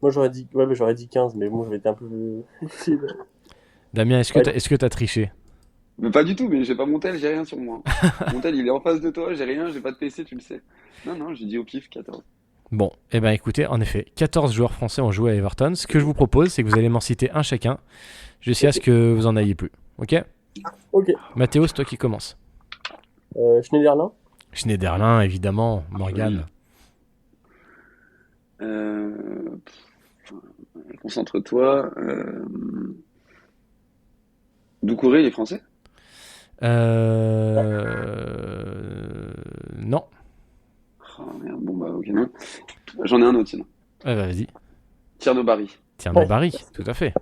Moi j'aurais dit 15, mais bon, j'avais été un peu. Damien, Ouais. est-ce que t'as triché? Mais pas du tout, mais j'ai pas mon tel, j'ai rien sur moi. Mon tel, il est en face de toi, j'ai rien, j'ai pas de PC, tu le sais. Non, non, j'ai dit au pif 14. Bon, eh ben écoutez, en effet, 14 joueurs français ont joué à Everton. Ce que je vous propose, c'est que vous allez m'en citer un chacun, jusqu'à ce que vous en ayez plus. Ok? Ok. Mathéo, c'est toi qui commence. Schneiderlin. Schneiderlin, évidemment. Morgan. Concentre-toi. Doucouré, il est français? Non. Oh merde, bon bah ok, non. J'en ai un autre sinon. Bah, vas-y. Thierno Barry. Thierno Ouais. Barry, tout à fait.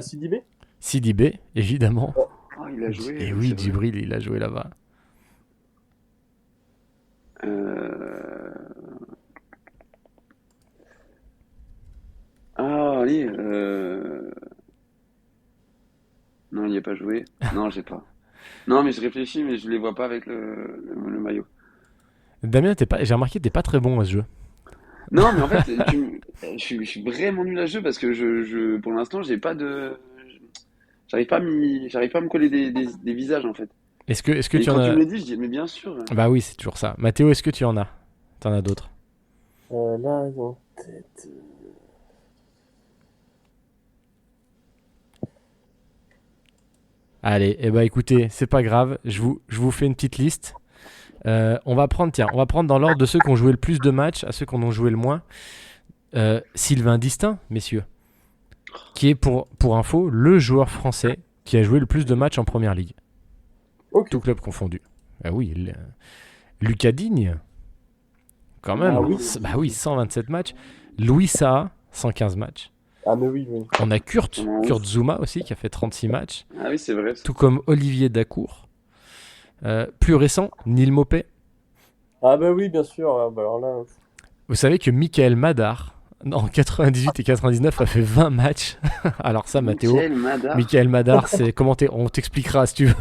Sidibé. Sidibé, évidemment. Oh, il a joué. Et oui, c'est vrai. Djibril, il a joué là-bas. Euh... Ah, allez. Non, il n'y a pas joué. Non, j'ai pas. Non, mais je réfléchis, mais je les vois pas avec le maillot. Damien, j'ai remarqué que t'es pas très bon à ce jeu. Non, mais en fait, je suis vraiment nul à ce jeu parce que pour l'instant, j'ai pas de. J'arrive pas à me coller des visages en fait. Est-ce que Et tu en quand tu as... me le dis, je dis, mais bien sûr. Bah oui, c'est toujours ça. Mathéo, est-ce que tu en as? T'en as d'autres? Là, en tête. Allez, eh ben écoutez, c'est pas grave, je vous fais une petite liste. On va prendre dans l'ordre de ceux qui ont joué le plus de matchs à ceux qui en ont joué le moins. Sylvain Distin, messieurs, qui est pour info le joueur français qui a joué le plus de matchs en première ligue. Ok. Tout club confondu. Ah oui, Lucas Digne, quand même. Ah oui. Bah oui, 127 matchs. Louis Saha, 115 matchs. Ah, mais oui, oui. On a Kurt Comment on- Zouma aussi, qui a fait 36 matchs. Ah oui, c'est vrai. Tout comme Olivier Dacour. Plus récent, Neil Maupay. Ah, bah oui, bien sûr. Ah, bah alors là. Vous savez que Michael Madar, en 98 et 99, a fait 20 matchs. Alors ça, Mathéo, Michael Madar. Michael Madar, c'est commenté. On t'expliquera si tu veux.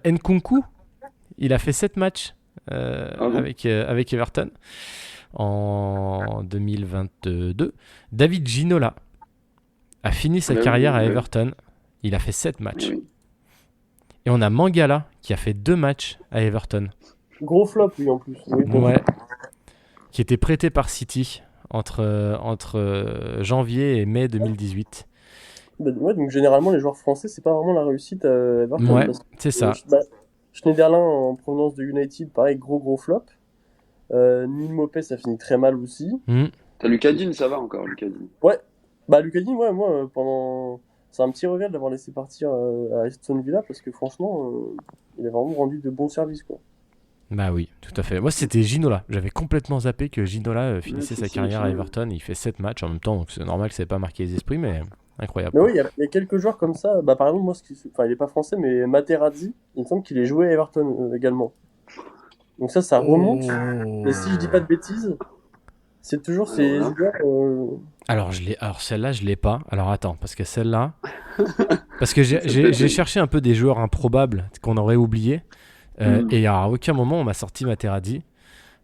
Nkunku, il a fait 7 matchs bon avec Everton en 2022. David Ginola, a fini sa Bah oui, carrière à bah oui. Everton. Il a fait 7 Eh matchs. oui. Et on a Mangala qui a fait 2 matchs à Everton. Gros flop, lui, en plus. Oui, bon. Ouais. Qui était prêté par City entre janvier et mai 2018. Bah, ouais, donc généralement, les joueurs français, c'est pas vraiment la réussite à Everton. Ouais, Parce que c'est ça. bah, Schneiderlin, en provenance de United, pareil, gros flop. Neil Maupay, ça finit très mal aussi. Hmm. T'as Lucas Digne, ça va encore, Lucas Digne. Ouais, bah Lucas Digne, ouais, moi, pendant. C'est un petit regret de l'avoir laissé partir à Aston Villa parce que franchement, il a vraiment rendu de bons services, quoi. Bah oui, tout à fait. Moi, c'était Ginola. J'avais complètement zappé que Ginola finissait Ouais, sa c'est carrière à final. Everton. Il fait 7 matchs en même temps, donc c'est normal que ça n'ait pas marqué les esprits, mais incroyable, Mais quoi. oui, il y a quelques joueurs comme ça. Bah, par exemple, moi, enfin, il est pas français, mais Materazzi, il me semble qu'il est joué à Everton également. Donc ça remonte. Et si je dis pas de bêtises, c'est toujours Alors ces là, joueurs. Alors celle-là, je l'ai pas. Alors attends, parce que celle-là, parce que ça peut j'ai être. cherché un peu des joueurs improbables qu'on aurait oubliés, Hmm. et à aucun moment on m'a sorti Materazzi.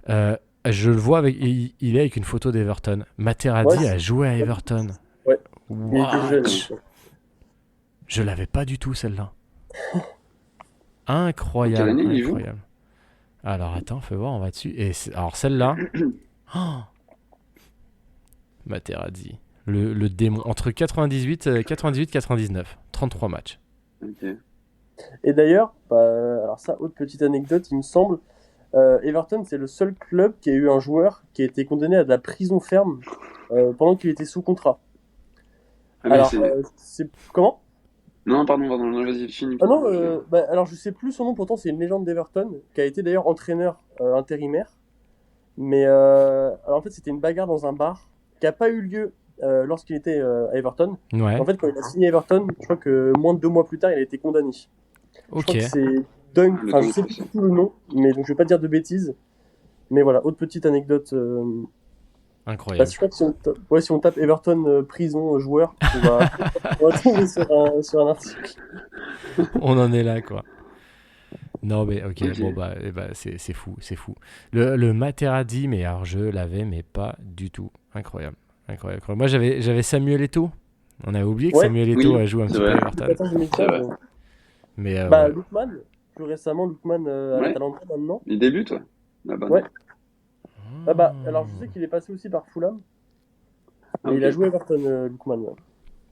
Je le vois il est avec une photo d'Everton. Ouais, Materazzi a joué à Everton. ouais. Il était What? jeune. Je l'avais pas du tout celle-là. En quelle Incroyable, année il y joue? incroyable. Alors attends, fais voir, on va dessus. Alors celle-là, oh, Materazzi, le démon entre 98 33 matchs. Ok. Et d'ailleurs, bah, alors ça, autre petite anecdote, il me semble, Everton, c'est le seul club qui a eu un joueur qui a été condamné à de la prison ferme pendant qu'il était sous contrat. Ah, mais Alors, c'est. c'est comment? Non, pardon, non, vas-y, finis. Ah non, bah, alors je sais plus son nom, pourtant c'est une légende d'Everton, qui a été d'ailleurs entraîneur intérimaire. Mais alors en fait, c'était une bagarre dans un bar qui a pas eu lieu lorsqu'il était à Everton. Ouais, En fait, quand il a signé Everton, je crois que moins de 2 mois plus tard, il a été condamné. Je crois ok, que c'est Dunk, Le enfin temps je est sais plus passé. du tout le nom, mais donc je vais pas dire de bêtises. Mais voilà, autre petite anecdote. Bah, incroyable. je crois que si on tape Everton prison joueur, on va tomber sur un article. On en est là, quoi. Non, mais ok, bon, Ok. bah, c'est fou, c'est fou. Le Materazzi, mais alors je l'avais, mais pas du tout. Incroyable, incroyable. Incroyable. Moi, j'avais Samuel Eto'o. On avait oublié que Ouais, Samuel Eto'o Oui, a joué un c'est petit peu à vrai. Everton. C'est 2014-2015. vrai. Mais Bah, ouais. Lookman, plus récemment, Lookman à Ouais. l'Atalanta maintenant. Il débute, ouais. La bonne. Ouais. Ah bah, alors je sais qu'il est passé aussi par Fulham, Ah, mais il a ok. joué Everton, Lookman. Ouais.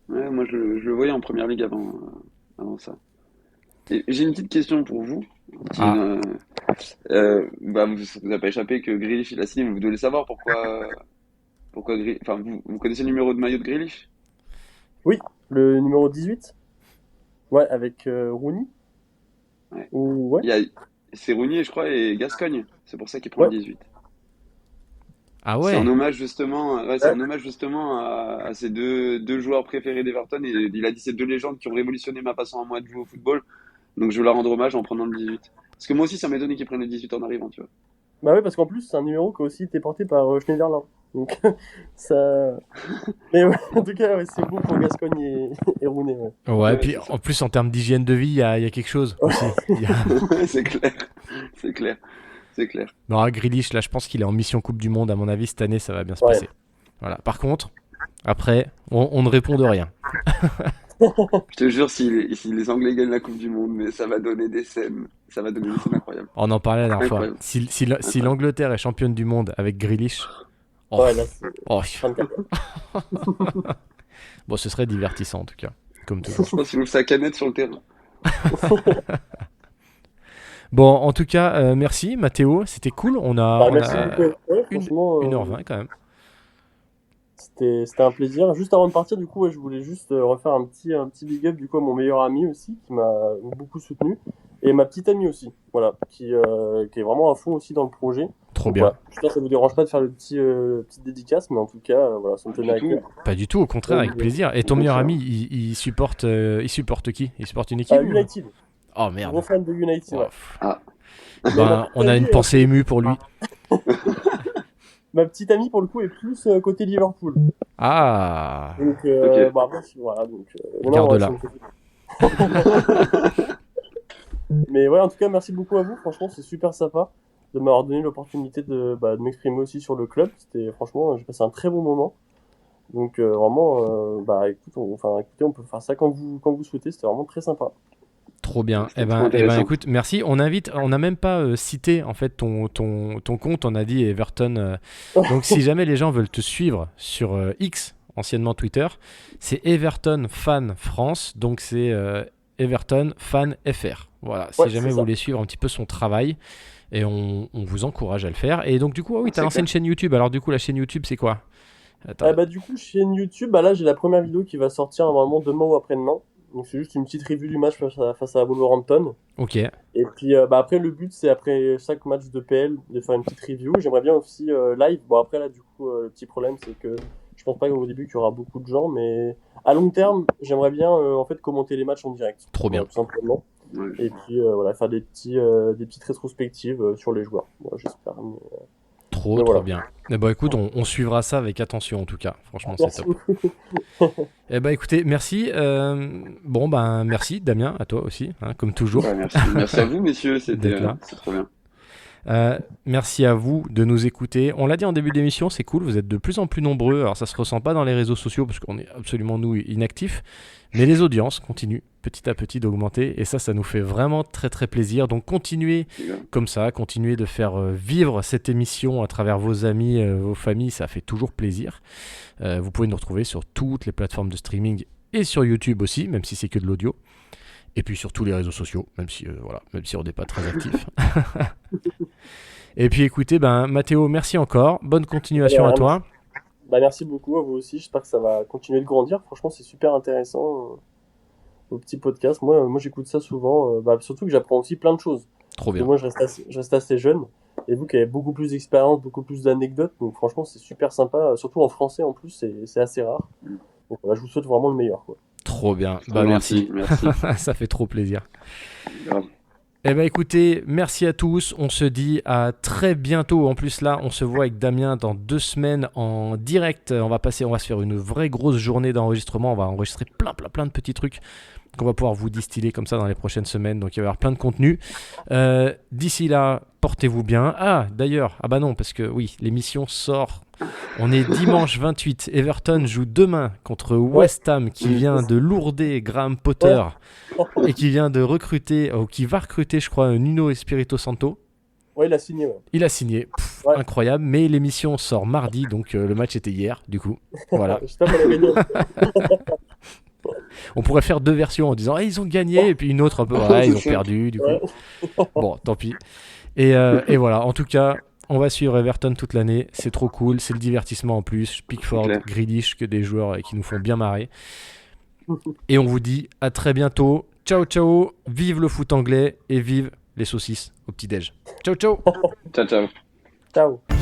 Ouais, moi, je le voyais en première ligue avant ça. Et j'ai une petite question pour vous. Qui, Ah, bah, ça vous a pas échappé que Grealish, il a signé, mais vous devez savoir pourquoi enfin, vous connaissez le numéro de maillot de Grealish? Oui, le numéro 18. Ouais, avec Rooney. Ouais. Ou ouais. Il y a, c'est Rooney, je crois, et Gascogne. C'est pour ça qu'il prend le Ouais. 18. ah C'est un ouais. hommage justement, ouais, c'est Ouais. un hommage justement à ces deux joueurs préférés d'Everton. Et il a dit ces deux légendes qui ont révolutionné ma façon à moi de jouer au football. Donc je veux leur rendre hommage en prenant le 18. Parce que moi aussi, ça m'étonne qu'ils prennent le 18 en arrivant, tu vois. Bah ouais, parce qu'en plus, c'est un numéro qui a aussi été porté par Schneiderlin. Donc, ça. Mais ouais, en tout cas, ouais, c'est beau pour Gascogne et Rooney. Ouais. Ouais, Ouais, puis c'est ça. en plus, en termes d'hygiène de vie, il y a quelque chose aussi. C'est clair, c'est clair, c'est clair. Non, Grealish, là, je pense qu'il est en mission Coupe du Monde. À mon avis, cette année, ça va bien se Ouais. passer. Voilà. Par contre, après, on ne répond de rien. Je te jure, si les Anglais gagnent la Coupe du Monde, mais ça va donner des scènes. Ça va donner des scènes incroyables. On en parlait la dernière fois. Incroyable. Si Incroyable. l'Angleterre est championne du monde avec Grealish, oh, Ouais, là, c'est oh, 24. bon, ce serait divertissant en tout cas, comme toujours. Je pense qu'il ouvre sa canette sur le terrain. Bon, en tout cas, merci Mathéo, c'était cool. Bah, On merci a beaucoup. Ouais, une, franchement, 1h20 quand même. c'était un plaisir. Juste avant de partir, du coup, ouais, je voulais juste refaire un petit big up du coup, à mon meilleur ami aussi, qui m'a beaucoup soutenu, et ma petite amie aussi, voilà, qui est vraiment à fond aussi dans le projet. Trop Donc bien. voilà, j'espère que ça vous dérange pas de faire le petite dédicace, mais en tout cas, voilà, ça me tenait Du à tout. cœur. Pas du tout, au contraire, avec plaisir. Et ton Au meilleur contraire. ami, il supporte qui? Il supporte une équipe ou... United, Oh gros merde. fan de United, Oh, ouais. pff. Ah, Mais Ben, on a une pensée émue pour lui. ma petite amie, pour le coup, est plus côté Liverpool. Ah, Donc, ok. bah, après, voilà, donc, non, garde-la. ça me Mais ouais, en tout cas, merci beaucoup à vous. Franchement, c'est super sympa de m'avoir donné l'opportunité de m'exprimer aussi sur le club. C'était franchement, j'ai passé un très bon moment. Donc vraiment, écoutez, on peut faire ça quand vous souhaitez. C'était vraiment très sympa. Trop bien. C'était trop intéressant. Écoute, merci. On n'a même pas cité en fait ton compte. On a dit Everton. Donc, si jamais les gens veulent te suivre sur X, anciennement Twitter, c'est Everton Fan France. Donc, c'est Everton Fan FR. Voilà. Si Ouais, jamais c'est vous ça. voulez suivre un petit peu son travail, et on vous encourage à le faire. Et donc, du coup, oui, tu as C'est lancé une clair. chaîne YouTube. Alors, du coup, la chaîne YouTube, c'est quoi? Attends. Du coup, chaîne YouTube, bah là, j'ai la première vidéo qui va sortir normalement demain ou après-demain. Donc, c'est juste une petite review du match face à Wolverhampton. Ok. Et puis, après, le but, c'est après chaque match de PL de faire une petite review. J'aimerais bien aussi live. Bon, après, là, du coup, le petit problème, c'est que je pense pas qu'au début, qu'il y aura beaucoup de gens. Mais à long terme, j'aimerais bien, en fait, commenter les matchs en direct. Trop bien. Voilà, tout simplement. Ouais. Et puis, voilà, faire des petites rétrospectives sur les joueurs. Voilà, j'espère. Trop, Mais trop voilà. bien. Eh ben, écoute, on suivra ça avec attention en tout cas. Franchement, c'est Merci top. beaucoup. Eh ben, écoutez, merci. Bon, ben, merci Damien, à toi aussi, hein, comme toujours, Ouais, merci. Merci à vous, messieurs. d'être là. C'est trop bien. Merci à vous de nous écouter. On l'a dit en début d'émission, c'est cool, vous êtes de plus en plus nombreux. Alors ça se ressent pas dans les réseaux sociaux parce qu'on est absolument nous inactifs, mais les audiences continuent petit à petit d'augmenter et ça nous fait vraiment très très plaisir. Donc continuez C'est grave. comme ça, continuez de faire vivre cette émission à travers vos amis, vos familles, ça fait toujours plaisir. Vous pouvez nous retrouver sur toutes les plateformes de streaming et sur YouTube aussi, même si c'est que de l'audio. Et puis sur tous les réseaux sociaux, même si on n'est pas très actif. Et puis écoutez, Mathéo, merci encore. Bonne continuation à toi. Merci beaucoup à vous aussi. J'espère que ça va continuer de grandir. Franchement, c'est super intéressant, vos petits podcasts. Moi j'écoute ça souvent. Surtout que j'apprends aussi plein de choses. Trop Parce que bien. moi, je reste assez jeune. Et vous qui avez beaucoup plus d'expérience, beaucoup plus d'anecdotes. Donc franchement, c'est super sympa. Surtout en français en plus, c'est assez rare. Donc voilà, je vous souhaite vraiment le meilleur, quoi. Trop bien. C'est trop Merci. gentil. Merci. Ça fait trop plaisir. Grave. Eh ben écoutez, merci à tous. On se dit à très bientôt. En plus là, on se voit avec Damien dans 2 semaines en direct. On va se faire une vraie grosse journée d'enregistrement. On va enregistrer plein de petits trucs qu'on va pouvoir vous distiller comme ça dans les prochaines semaines. Donc il va y avoir plein de contenu. D'ici là, portez-vous bien. Ah d'ailleurs, non parce que oui, l'émission sort. On est dimanche 28. Everton joue demain contre West Ham qui vient de lourder Graham Potter. Et qui vient de recruter, ou qui va recruter, je crois, Nuno Espirito Santo. Ouais, il a signé, ouais. Il a signé, Ouais. incroyable. Mais l'émission sort mardi, donc le match était hier, du coup. Voilà. J'espère qu'on a gagné. On pourrait faire 2 versions en disant ils ont gagné, et puis une autre un peu, ils ont perdu, du coup. Ouais. Bon, tant pis. Et voilà, en tout cas, on va suivre Everton toute l'année. C'est trop cool, c'est le divertissement en plus. Pickford, Clair. Grealish, que des joueurs qui nous font bien marrer. Et on vous dit à très bientôt. Ciao, ciao. Vive le foot anglais et vive les saucisses au petit-déj. Ciao, ciao. Ciao, ciao. Ciao.